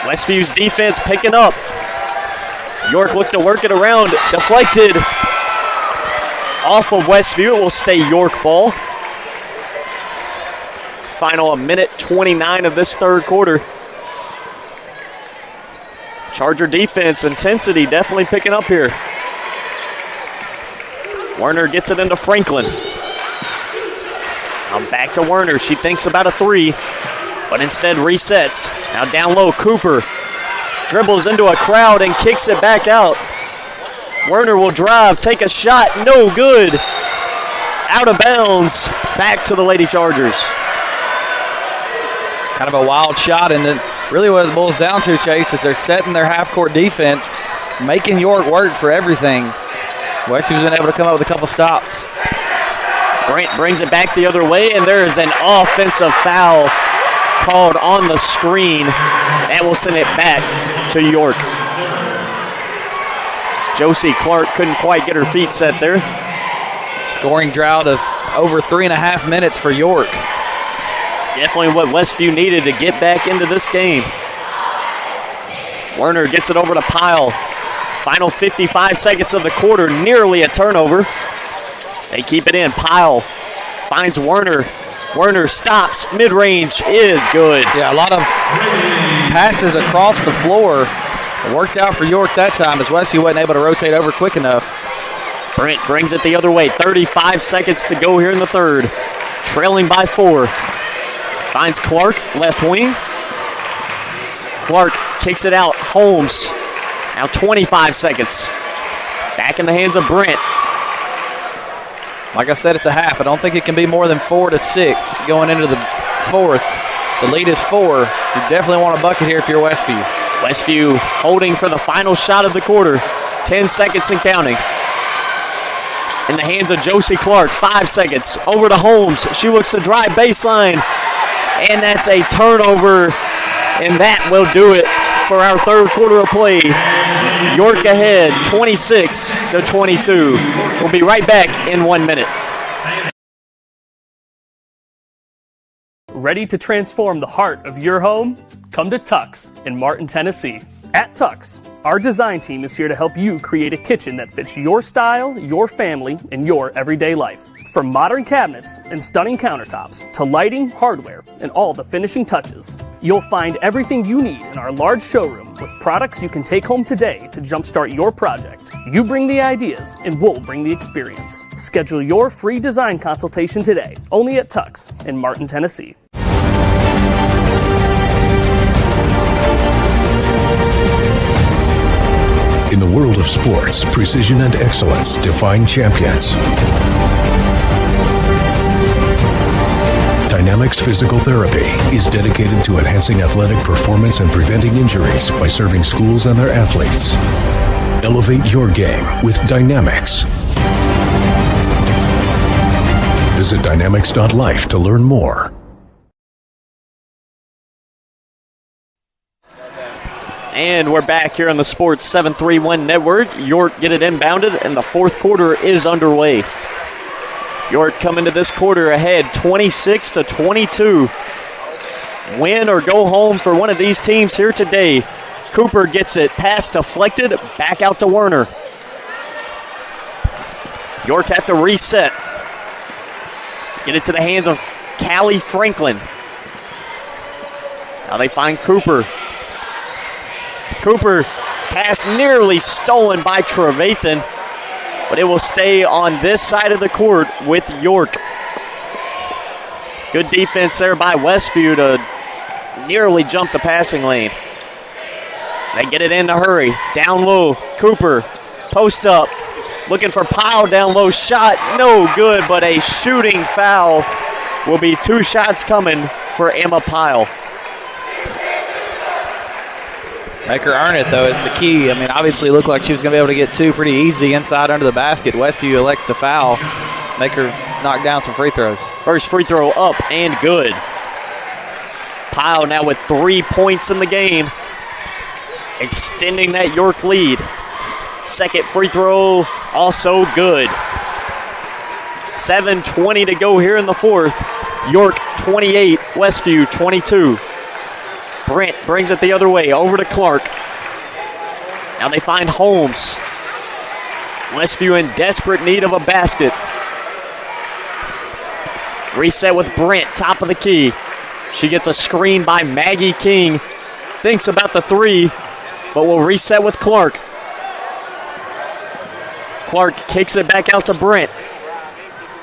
S1: Westview's defense picking up. York looked to work it around. Deflected off of Westview. It will stay York ball. Final a minute 29 of this third quarter. Charger defense intensity definitely picking up here. Werner gets it into Franklin. Now back to Werner. She thinks about a three, but instead resets. Now down low, Cooper dribbles into a crowd and kicks it back out. Werner will drive, take a shot, no good. Out of bounds, back to the Lady Chargers.
S2: Kind of a wild shot, and then really what it boils down to, Chase, is they're setting their half-court defense, making York work for everything. Westview's been able to come up with a couple stops.
S1: Brent brings it back the other way, and there is an offensive foul called on the screen. That will send it back to York. Josie Clark couldn't quite get her feet set there.
S2: Scoring drought of over 3.5 minutes for York.
S1: Definitely what Westview needed to get back into this game. Werner gets it over to Pyle. Final 55 seconds of the quarter, nearly a turnover. They keep it in. Pyle finds Werner. Werner stops. Mid-range is good.
S2: Yeah, a lot of passes across the floor. It worked out for York that time as Westview wasn't able to rotate over quick enough.
S1: Brent brings it the other way. 35 seconds to go here in the third. Trailing by 4. Finds Clark, left wing. Clark kicks it out. Holmes. Now 25 seconds. Back in the hands of Brent.
S2: Like I said at the half, I don't think it can be more than 4-6 going into the fourth. The lead is 4. You definitely want a bucket here if you're Westview.
S1: Westview holding for the final shot of the quarter. 10 seconds and counting. In the hands of Josie Clark, 5 seconds. Over to Holmes. She looks to drive baseline. And that's a turnover. And that will do it for our third quarter of play. York ahead, 26-22. We'll be right back in 1 minute.
S3: Ready to transform the heart of your home? Come to Tux in Martin, Tennessee. At Tux, our design team is here to help you create a kitchen that fits your style, your family, and your everyday life. From modern cabinets and stunning countertops to lighting, hardware, and all the finishing touches, you'll find everything you need in our large showroom with products you can take home today to jumpstart your project. You bring the ideas and we'll bring the experience. Schedule your free design consultation today, only at Tux in Martin, Tennessee.
S4: In the world of sports, precision and excellence define champions. Dynamics Physical Therapy is dedicated to enhancing athletic performance and preventing injuries by serving schools and their athletes. Elevate your game with Dynamics. Visit dynamics.life to learn more.
S1: And we're back here on the Sports 731 Network. York get it inbounded, and the fourth quarter is underway. York coming to this quarter ahead, 26-22. Win or go home for one of these teams here today. Cooper gets it, pass deflected, back out to Werner. York have to reset. Get it to the hands of Callie Franklin. Now they find Cooper. Cooper pass nearly stolen by Trevathan, but it will stay on this side of the court with York. Good defense there by Westview to nearly jump the passing lane. They get it in a hurry. Down low, Cooper, post up, looking for Pyle down low. Shot, no good, but a shooting foul. Will be 2 shots coming for Emma Pyle.
S2: Make her earn it, though, is the key. I mean, obviously it looked like she was going to be able to get 2 pretty easy inside under the basket. Westview elects to foul, make her knock down some free throws.
S1: First free throw up and good. Pyle now with 3 points in the game, extending that York lead. Second free throw also good. 7:20 to go here in the fourth. York 28, Westview 22. Brent brings it the other way, over to Clark. Now they find Holmes. Westview in desperate need of a basket. Reset with Brent, top of the key. She gets a screen by Maggie King. Thinks about the 3, but will reset with Clark. Clark kicks it back out to Brent.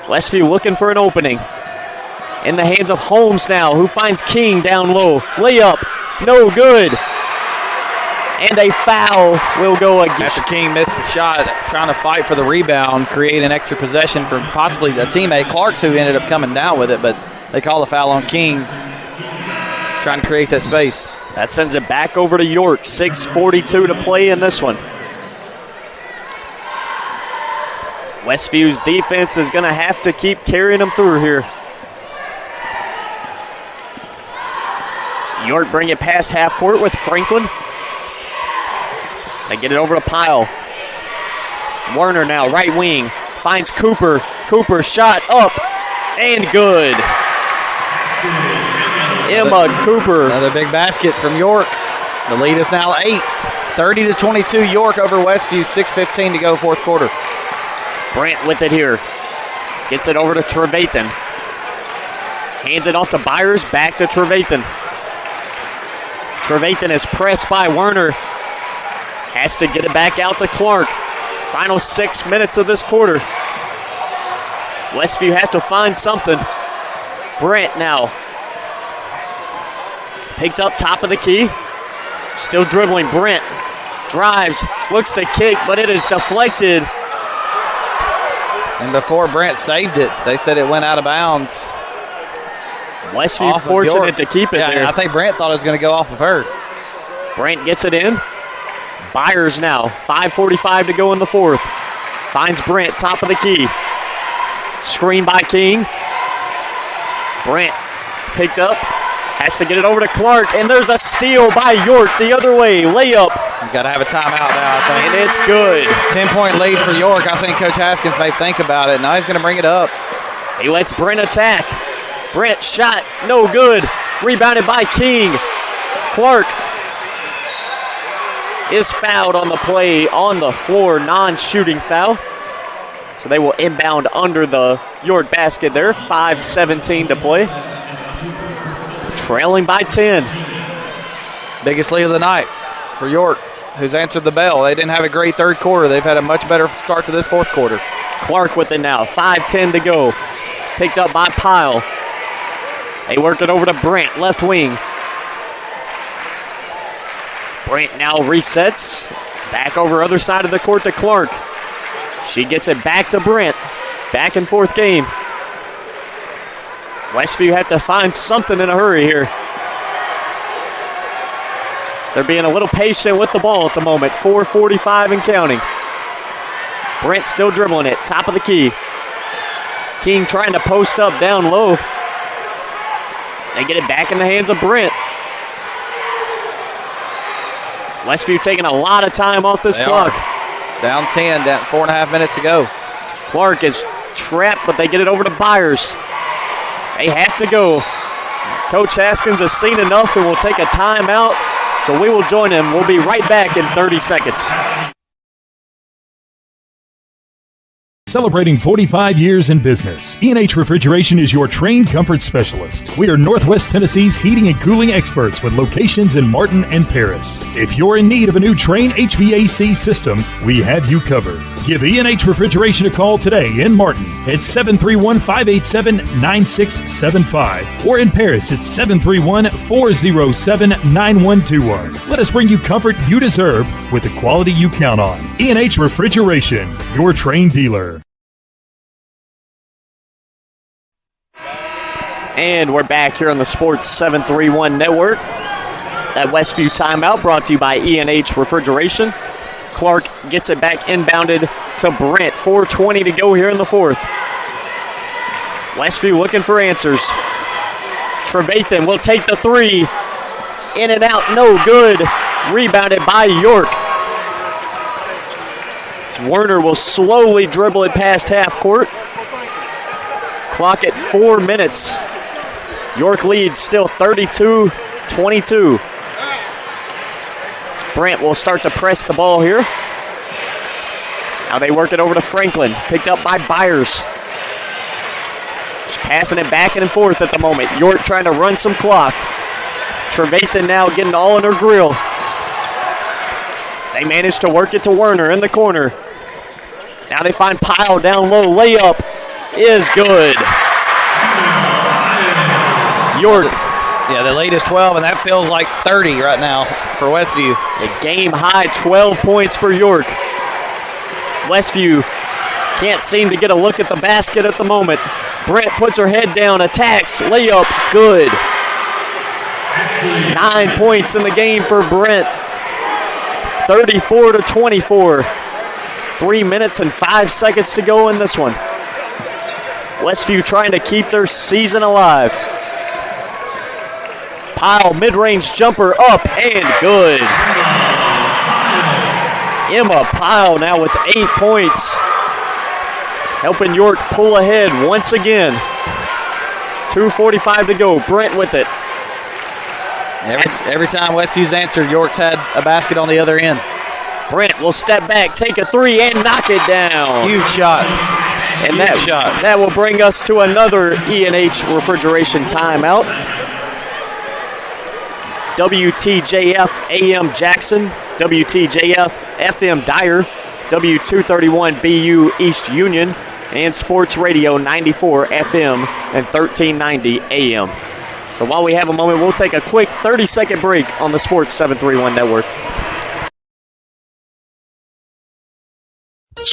S1: Westview looking for an opening. In the hands of Holmes now, who finds King down low. Layup, no good. And a foul will go again.
S2: After King missed the shot, trying to fight for the rebound, create an extra possession for possibly a teammate, Clark's, who ended up coming down with it, but they call the foul on King, trying to create that space.
S1: That sends it back over to York. 6:42 to play in this one. Westview's defense is going to have to keep carrying them through here. York bring it past half court with Franklin. They get it over to Pyle. Werner now, right wing, finds Cooper. Cooper shot up and good. Emma Cooper.
S2: Another big basket from York. The lead is now 8. 30-22 York over Westview. 6:15 to go, fourth quarter.
S1: Brant with it here. Gets it over to Trevathan. Hands it off to Byers, back to Trevathan. Trevathan is pressed by Werner. Has to get it back out to Clark. Final 6 minutes of this quarter. Westview have to find something. Brent now. Picked up top of the key. Still dribbling. Brent drives, looks to kick, but it is deflected.
S2: And before Brent saved it, they said it went out of bounds.
S1: Westview fortunate to keep it there.
S2: I think Brent thought it was going to go off of her.
S1: Brent gets it in. Byers now. 5:45 to go in the fourth. Finds Brent, top of the key. Screen by King. Brent picked up. Has to get it over to Clark, and there's a steal by York the other way. Layup.
S2: You've got to have a timeout now, I think.
S1: And it's good.
S2: 10-point lead for York. I think Coach Haskins may think about it. Now he's going to bring it up.
S1: He lets Brent attack. Brent shot, no good. Rebounded by King. Clark is fouled on the play on the floor, non-shooting foul. So they will inbound under the York basket there. 5:17 to play. Trailing by 10.
S2: Biggest lead of the night for York, who's answered the bell. They didn't have a great third quarter. They've had a much better start to this fourth quarter.
S1: Clark with it now. 5:10 to go. Picked up by Pyle. They work it over to Brent, left wing. Brent now resets. Back over other side of the court to Clark. She gets it back to Brent. Back and forth game. Westview have to find something in a hurry here. So they're being a little patient with the ball at the moment. 4:45 and counting. Brent still dribbling it. Top of the key. King trying to post up down low. They get it back in the hands of Brent. Westview taking a lot of time off this clock.
S2: Down 10, down 4.5 minutes to go.
S1: Clark is trapped, but they get it over to Byers. They have to go. Coach Haskins has seen enough and will take a timeout. So we will join him. We'll be right back in 30 seconds.
S5: Celebrating 45 years in business, E&H Refrigeration is your trained comfort specialist. We are Northwest Tennessee's heating and cooling experts with locations in Martin and Paris. If you're in need of a new Trane HVAC system, we have you covered. Give E&H Refrigeration a call today in Martin at 731-587-9675 or in Paris at 731-407-9121. Let us bring you comfort you deserve with the quality you count on. E&H Refrigeration, your Trane dealer.
S1: And we're back here on the Sports 731 Network. That Westview timeout brought to you by E&H Refrigeration. Clark gets it back inbounded to Brent. 4:20 to go here in the fourth. Westview looking for answers. Trevathan will take the three. In and out, no good. Rebounded by York. Werner will slowly dribble it past half court. Clock at 4 minutes. York leads still 32-22. Brent will start to press the ball here. Now they work it over to Franklin. Picked up by Byers. Just passing it back and forth at the moment. York trying to run some clock. Trevathan now getting all in her grill. They manage to work it to Werner in the corner. Now they find Pyle down low. Layup is good. York.
S2: Yeah, the lead is 12, and that feels like 30 right now for Westview.
S1: A game-high 12 points for York. Westview can't seem to get a look at the basket at the moment. Brent puts her head down, attacks, layup, good. 9 points in the game for Brent. 34-24. 3 minutes and 5 seconds to go in this one. Westview trying to keep their season alive. Pyle, mid-range jumper up and good. Emma Pyle now with 8 points. Helping York pull ahead once again. 2:45 to go. Brent with it.
S2: Every time Westview's answered, York's had a basket on the other end.
S1: Brent will step back, take a three, and knock it down.
S2: Huge shot.
S1: And that will bring us to another E&H Refrigeration timeout. WTJF AM Jackson, WTJF FM Dyer, W231 BU East Union, and Sports Radio 94 FM and 1390 AM. So while we have a moment, we'll take a quick 30-second break on the Sports 731 Network.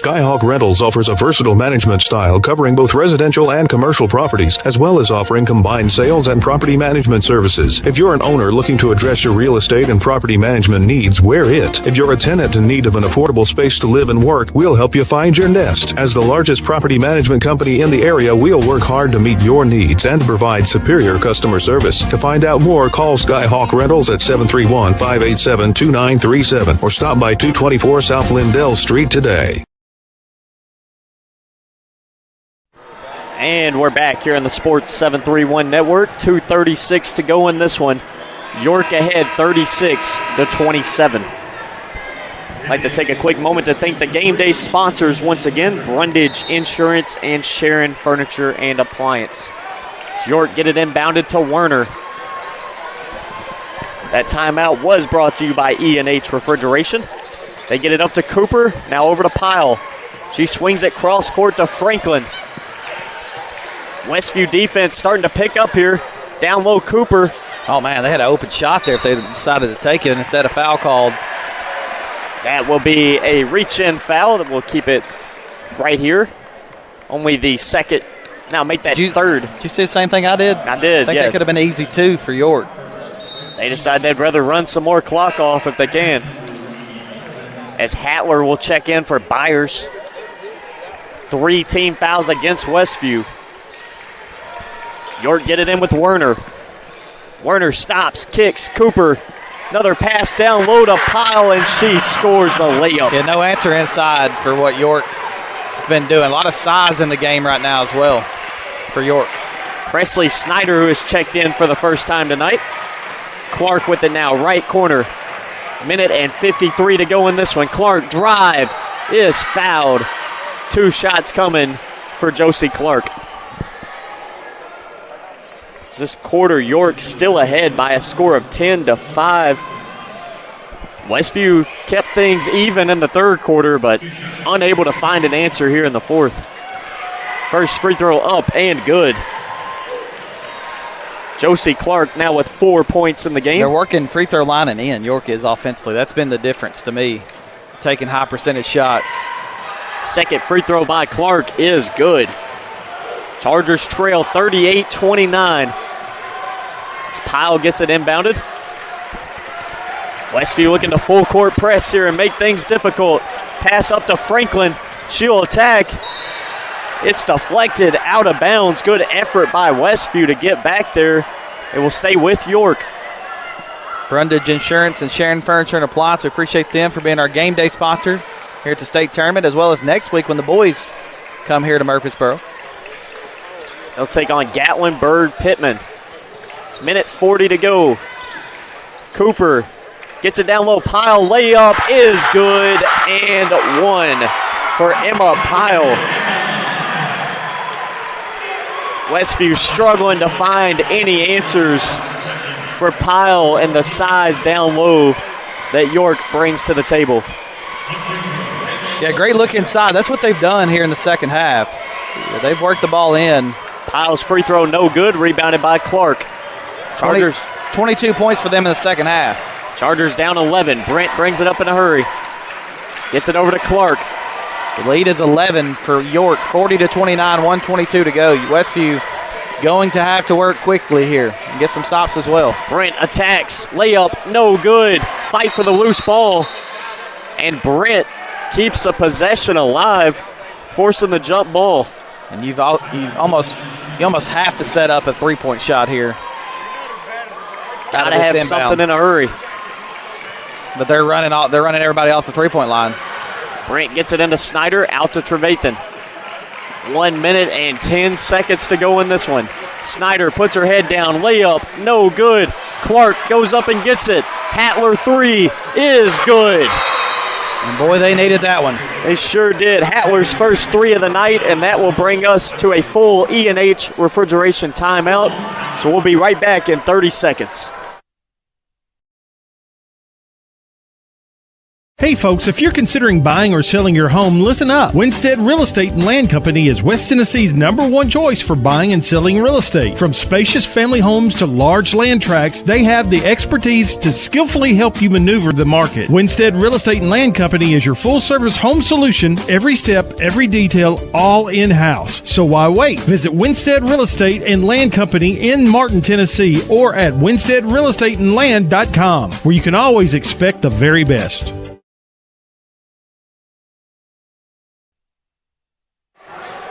S9: Skyhawk Rentals offers a versatile management style covering both residential and commercial properties, as well as offering combined sales and property management services. If you're an owner looking to address your real estate and property management needs, we're it. If you're a tenant in need of an affordable space to live and work, we'll help you find your nest. As the largest property management company in the area, we'll work hard to meet your needs and provide superior customer service. To find out more, call Skyhawk Rentals at 731-587-2937 or stop by 224 South Lindell Street today.
S1: And we're back here on the Sports 731 Network. 2:36 to go in this one. York ahead 36-27. I'd like to take a quick moment to thank the game day sponsors once again, Brundage Insurance and Sharon Furniture and Appliance. So York get it inbounded to Werner. That timeout was brought to you by E&H Refrigeration. They get it up to Cooper, now over to Pyle. She swings it cross court to Franklin. Westview defense starting to pick up here. Down low, Cooper.
S2: Oh, man, they had an open shot there if they decided to take it instead of foul called.
S1: That will be a reach-in foul that will keep it right here. Only the second. Now make that third.
S2: Did you see the same thing I did?
S1: I did,
S2: I think that could have been easy, too, for York.
S1: They decide they'd rather run some more clock off if they can. As Hattler will check in for Byers. 3 team fouls against Westview. York get it in with Werner. Werner stops, kicks, Cooper. Another pass down low to Pyle, and she scores the layup.
S2: Yeah, no answer inside for what York has been doing. A lot of size in the game right now as well for York.
S1: Presley Snyder, who has checked in for the first time tonight. Clark with it now, right corner. Minute and 53 to go in this one. Clark drive is fouled. 2 shots coming for Josie Clark. This quarter, York still ahead by a score of 10-5. Westview kept things even in the third quarter, but unable to find an answer here in the fourth. First free throw up and good. Josie Clark now with 4 points in the game.
S2: They're working free throw line and in. York is offensively. That's been the difference to me, taking high percentage shots.
S1: Second free throw by Clark is good. Chargers trail 38-29. As Pyle gets it inbounded. Westview looking to full court press here and make things difficult. Pass up to Franklin. She'll attack. It's deflected out of bounds. Good effort by Westview to get back there. It will stay with York.
S2: Brundage Insurance and Sharon Furniture and Appliance. We appreciate them for being our game day sponsor here at the state tournament, as well as next week when the boys come here to Murfreesboro.
S1: They'll take on Gatlin, Bird, Pittman. Minute 40 to go. Cooper gets it down low. Pyle layup is good, and 1 for Emma Pyle. Westview struggling to find any answers for Pyle and the size down low that York brings to the table.
S2: Yeah, great look inside. That's what they've done here in the second half. They've worked the ball in.
S1: Pyle's free throw no good, rebounded by Clark. Chargers.
S2: 22 points for them in the second half.
S1: Chargers down 11. Brent brings it up in a hurry. Gets it over to Clark.
S2: The lead is 11 for York, 40-29, 1:22 to go. Westview going to have to work quickly here and get some stops as well.
S1: Brent attacks, layup, no good. Fight for the loose ball. And Brent keeps the possession alive, forcing the jump ball.
S2: And you almost have to set up a three-point shot here.
S1: Gotta have something in a hurry.
S2: But they're running everybody off the three-point line.
S1: Brent gets it into Snyder, out to Trevathan. 1 minute and 10 seconds to go in this one. Snyder puts her head down, layup, no good. Clark goes up and gets it. Hattler 3 is good.
S2: And boy, they needed that one.
S1: They sure did. Hattler's first 3 of the night, and that will bring us to a full E&H refrigeration timeout. So we'll be right back in 30 seconds.
S12: Hey folks, if you're considering buying or selling your home, listen up. Winstead Real Estate and Land Company is West Tennessee's #1 choice for buying and selling real estate. From spacious family homes to large land tracts, they have the expertise to skillfully help you maneuver the market. Winstead Real Estate and Land Company is your full-service home solution, every step, every detail, all in-house. So why wait? Visit Winstead Real Estate and Land Company in Martin, Tennessee, or at winsteadrealestateandland.com, where you can always expect the very best.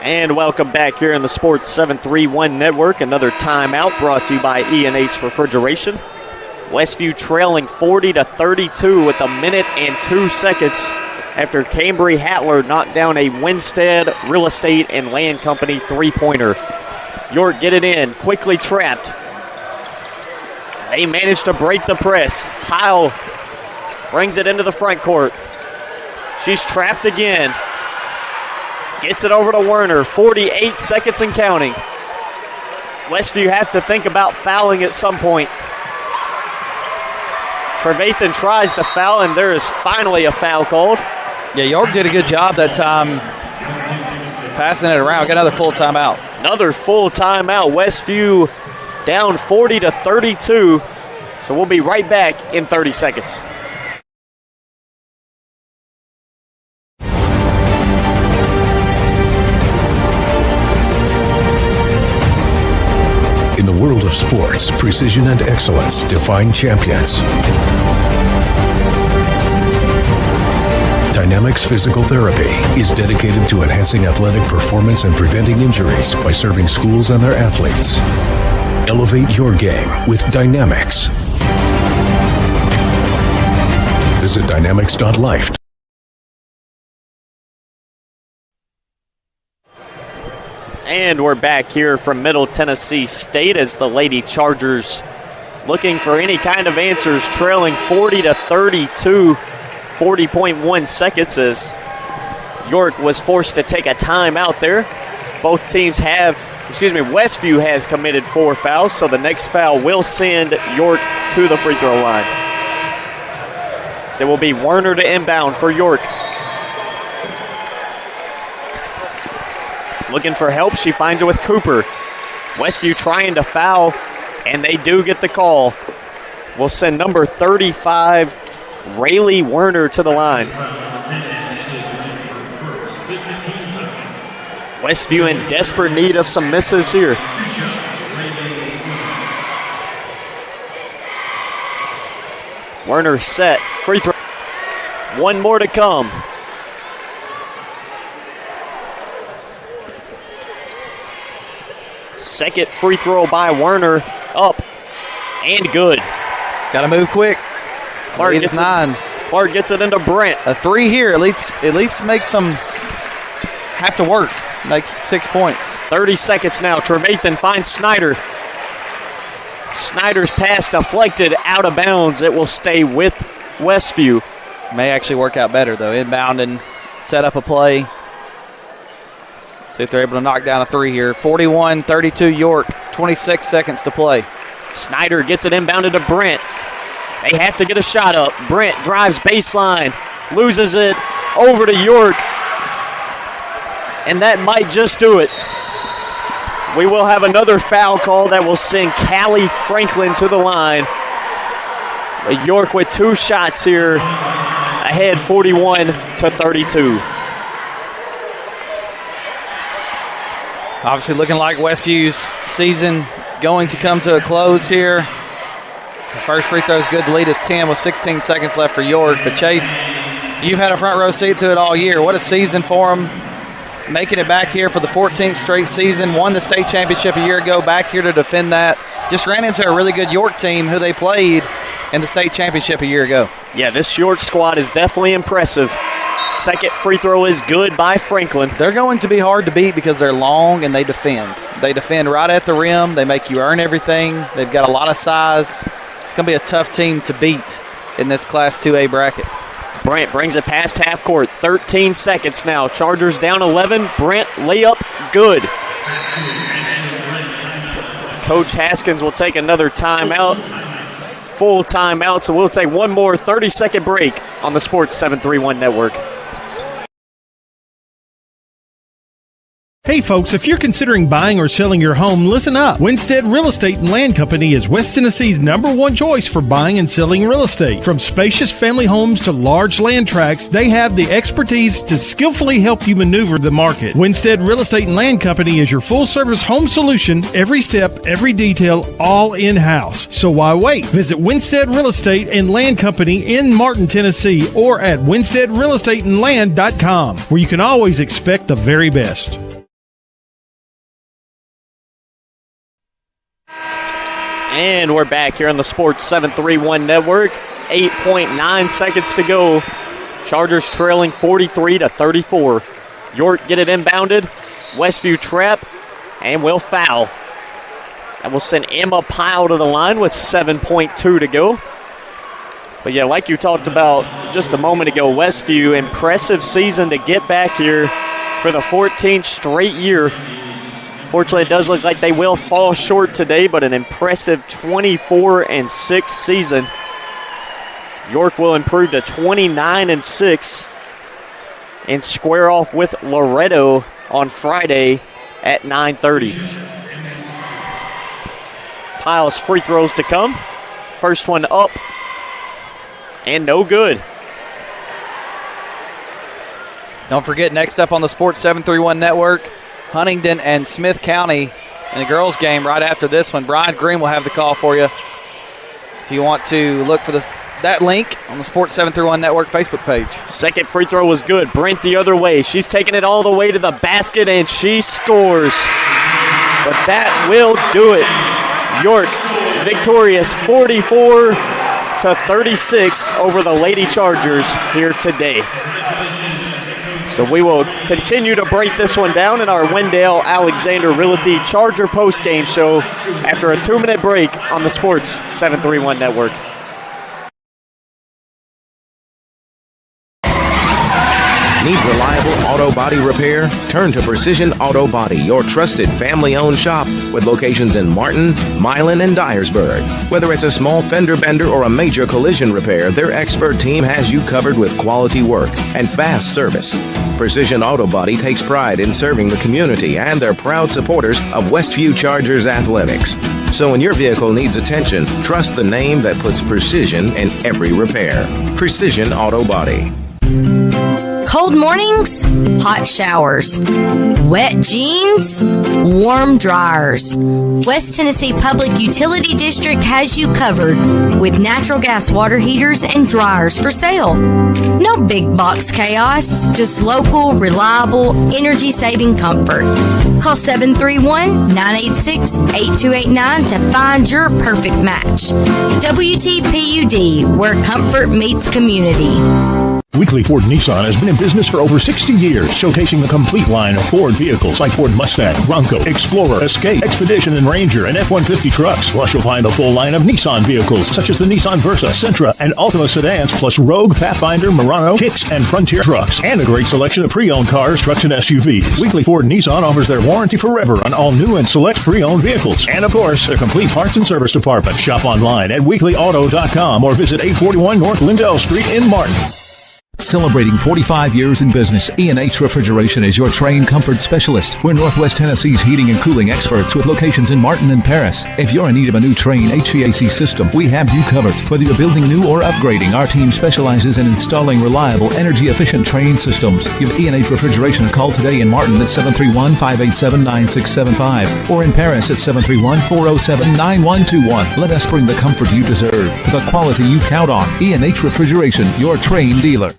S1: And welcome back here in the Sports 731 Network. Another timeout brought to you by E&H Refrigeration. Westview trailing 40-32 with 1 minute and 2 seconds after Cambry Hattler knocked down a Winstead Real Estate and Land Company three-pointer. York get it in, quickly trapped. They managed to break the press. Pyle brings it into the front court. She's trapped again. Gets it over to Werner, 48 seconds and counting. Westview have to think about fouling at some point. Trevathan tries to foul, and there is finally a foul called.
S2: Yeah, York did a good job that time passing it around. Got another full timeout.
S1: Another full timeout. Westview down 40-32. So we'll be right back in 30 seconds.
S4: In the world of sports, precision and excellence define champions. Dynamics Physical Therapy is dedicated to enhancing athletic performance and preventing injuries by serving schools and their athletes. Elevate your game with Dynamics. Visit dynamics.life.
S1: And we're back here from Middle Tennessee State as the Lady Chargers looking for any kind of answers, trailing 40-32, 40.1 seconds as York was forced to take a timeout there. Both teams Westview has committed 4 fouls, so the next foul will send York to the free throw line. So it will be Werner to inbound for York. Looking for help, she finds it with Cooper. Westview trying to foul, and they do get the call. We'll send number 35, Rayleigh Werner, to the line. Westview in desperate need of some misses here. Werner set, free throw. One more to come. Second free throw by Werner, up and good.
S2: Got to move quick.
S1: Clark gets 9. Clark gets it into Brent.
S2: A 3 here at least makes them have to work. Makes 6 points.
S1: 30 seconds now. Trevathan finds Snyder. Snyder's pass deflected out of bounds. It will stay with Westview.
S2: May actually work out better, though. Inbound and set up a play. See if they're able to knock down a 3 here. 41-32 York. 26 seconds to play.
S1: Snyder gets it inbounded to Brent. They have to get a shot up. Brent drives baseline. Loses it over to York. And that might just do it. We will have another foul call that will send Callie Franklin to the line. York with 2 shots here, ahead 41-32.
S2: Obviously looking like Westview's season going to come to a close here. The first free throw is good. The lead is 10 with 16 seconds left for York. But Chase, you've had a front row seat to it all year. What a season for them. Making it back here for the 14th straight season. Won the state championship a year ago. Back here to defend that. Just ran into a really good York team who they played in the state championship a year ago.
S1: Yeah, this York squad is definitely impressive. Second free throw is good by Franklin.
S2: They're going to be hard to beat because they're long and they defend. They defend right at the rim. They make you earn everything. They've got a lot of size. It's going to be a tough team to beat in this Class 2A bracket.
S1: Brent brings it past half court. 13 seconds now. Chargers down 11. Brent layup good. Coach Haskins will take another timeout. Full timeout, so we'll take one more 30-second break on the Sports 731 Network.
S12: Hey folks, if you're considering buying or selling your home, listen up. Winstead Real Estate and Land Company is West Tennessee's #1 choice for buying and selling real estate. From spacious family homes to large land tracts, they have the expertise to skillfully help you maneuver the market. Winstead Real Estate and Land Company is your full-service home solution, every step, every detail, all in-house. So why wait? Visit Winstead Real Estate and Land Company in Martin, Tennessee, or at winsteadrealestateandland.com, where you can always expect the very best.
S1: And we're back here on the Sports 731 Network. 8.9 seconds to go. Chargers trailing 43-34. York get it inbounded. Westview trap and will foul. And we'll send Emma Pyle to the line with 7.2 to go. But yeah, like you talked about just a moment ago, Westview, impressive season to get back here for the 14th straight year. Fortunately, it does look like they will fall short today, but an impressive 24-6 season. York will improve to 29-6 and square off with Loretto on Friday at 9:30. Piles free throws to come. First one up and no good.
S2: Don't forget, next up on the Sports 731 Network, Huntingdon and Smith County in the girls' game right after this one. Brian Green will have the call for you if you want to look for that link on the Sports 731 Network Facebook page.
S1: Second free throw was good. Brent the other way. She's taking it all the way to the basket, and she scores. But that will do it. York victorious 44-36 over the Lady Chargers here today. So we will continue to break this one down in our Wendell Alexander Realty Charger postgame show after a 2-minute break on the Sports 731 Network.
S7: Need reliable auto body repair? Turn to Precision Auto Body, your trusted family-owned shop with locations in Martin, Milan, and Dyersburg. Whether it's a small fender bender or a major collision repair, their expert team has you covered with quality work and fast service. Precision Auto Body takes pride in serving the community, and they're proud supporters of Westview Chargers athletics. So when your vehicle needs attention, trust the name that puts precision in every repair. Precision Auto Body.
S6: Cold mornings, hot showers. Wet jeans, warm dryers. West Tennessee Public Utility District has you covered with natural gas water heaters and dryers for sale. No big box chaos, just local, reliable, energy-saving comfort. Call 731-986-8289 to find your perfect match. WTPUD, where comfort meets community.
S5: Weekly Ford Nissan has been in business for over 60 years, showcasing the complete line of Ford vehicles like Ford Mustang, Bronco, Explorer, Escape, Expedition, and Ranger, and F-150 trucks. Plus, you'll find the full line of Nissan vehicles, such as the Nissan Versa, Sentra, and Altima sedans, plus Rogue, Pathfinder, Murano, Kicks, and Frontier trucks, and a great selection of pre-owned cars, trucks, and SUVs. Weekly Ford Nissan offers their warranty forever on all new and select pre-owned vehicles. And, of course, their complete parts and service department. Shop online at weeklyauto.com or visit 841 North Lindell Street in Martin.
S11: Celebrating 45 years in business, E&H Refrigeration is your trained comfort specialist. We're Northwest Tennessee's heating and cooling experts with locations in Martin and Paris. If you're in need of a new Trane HVAC system, we have you covered. Whether you're building new or upgrading, our team specializes in installing reliable, energy-efficient Trane systems. Give E&H Refrigeration a call today in Martin at 731-587-9675 or in Paris at 731-407-9121. Let us bring the comfort you deserve with the quality you count on. E&H Refrigeration, your Trane dealer.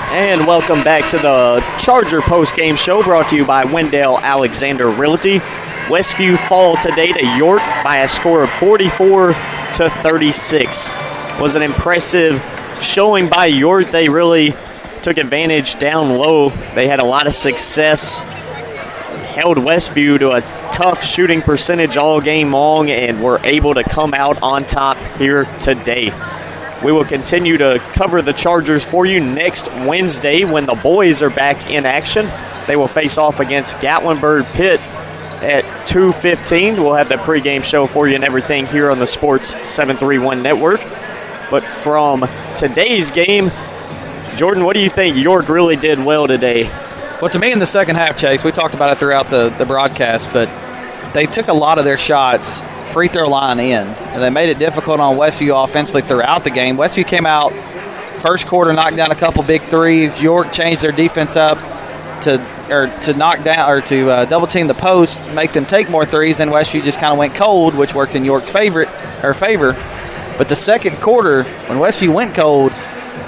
S1: And welcome back to the Charger post-game show brought to you by Wendell Alexander Realty. Westview fall today to York by a score of 44-36. Was an impressive showing by York. They really took advantage down low. They had a lot of success, held Westview to a tough shooting percentage all game long, and were able to come out on top here today. We will continue to cover the Chargers for you next Wednesday when the boys are back in action. They will face off against Gatlinburg Pitt at 2:15. We'll have the pregame show for you and everything here on the Sports 731 Network. But from today's game, Jordan, what do you think York really did well today?
S2: Well, to me in the second half, Chase, we talked about it throughout the broadcast, but they took a lot of their shots free throw line in, and they made it difficult on Westview offensively throughout the game. Westview came out first quarter, knocked down a couple big threes. York changed their defense up to knock down or to double team the post, make them take more threes, and Westview just kind of went cold, which worked in York's favor. But the second quarter, when Westview went cold,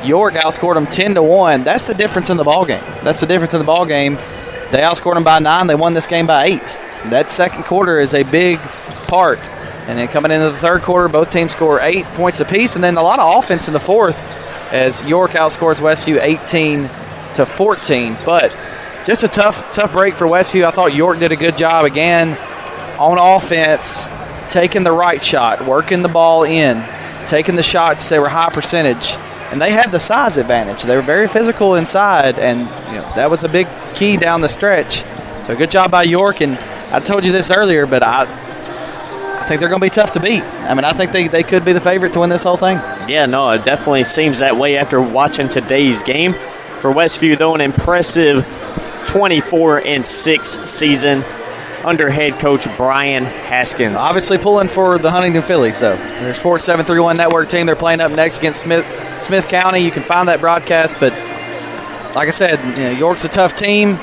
S2: York outscored them 10-1. That's the difference in the ball game. They outscored them by 9. They won this game by 8. That second quarter is a big part. And then coming into the third quarter, both teams score 8 points apiece, and then a lot of offense in the fourth as York outscores Westview 18-14. But just a tough break for Westview. I thought York did a good job again on offense, taking the right shot, working the ball in, taking the shots. They were high percentage, and they had the size advantage. They were very physical inside, and that was a big key down the stretch. So good job by York, and I told you this earlier, but I think they're going to be tough to beat. I mean, I think they could be the favorite to win this whole thing.
S1: Yeah, no, it definitely seems that way after watching today's game. For Westview, though, an impressive 24-6 season under head coach Brian Haskins.
S2: Obviously pulling for the Huntington Phillies, though. Their Sports 731 Network team, they're playing up next against Smith County. You can find that broadcast, but like I said, York's a tough team.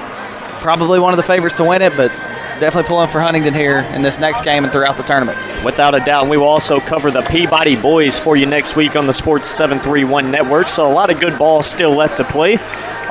S2: Probably one of the favorites to win it, but definitely pulling for Huntington here in this next game and throughout the tournament.
S1: Without a doubt. We will also cover the Peabody boys for you next week on the Sports 731 Network, so a lot of good ball still left to play.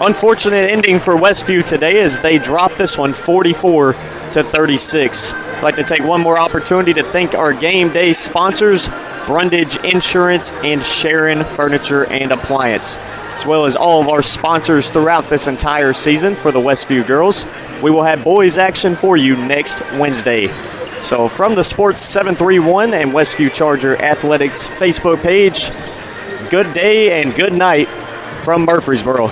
S1: Unfortunate ending for Westview today as they dropped this one 44-36. I'd like to take one more opportunity to thank our game day sponsors, Brundage Insurance and Sharon Furniture and Appliance, as well as all of our sponsors throughout this entire season for the Westview girls. We will have boys action for you next Wednesday. So from the Sports 731 and Westview Charger Athletics Facebook page, good day and good night from Murfreesboro.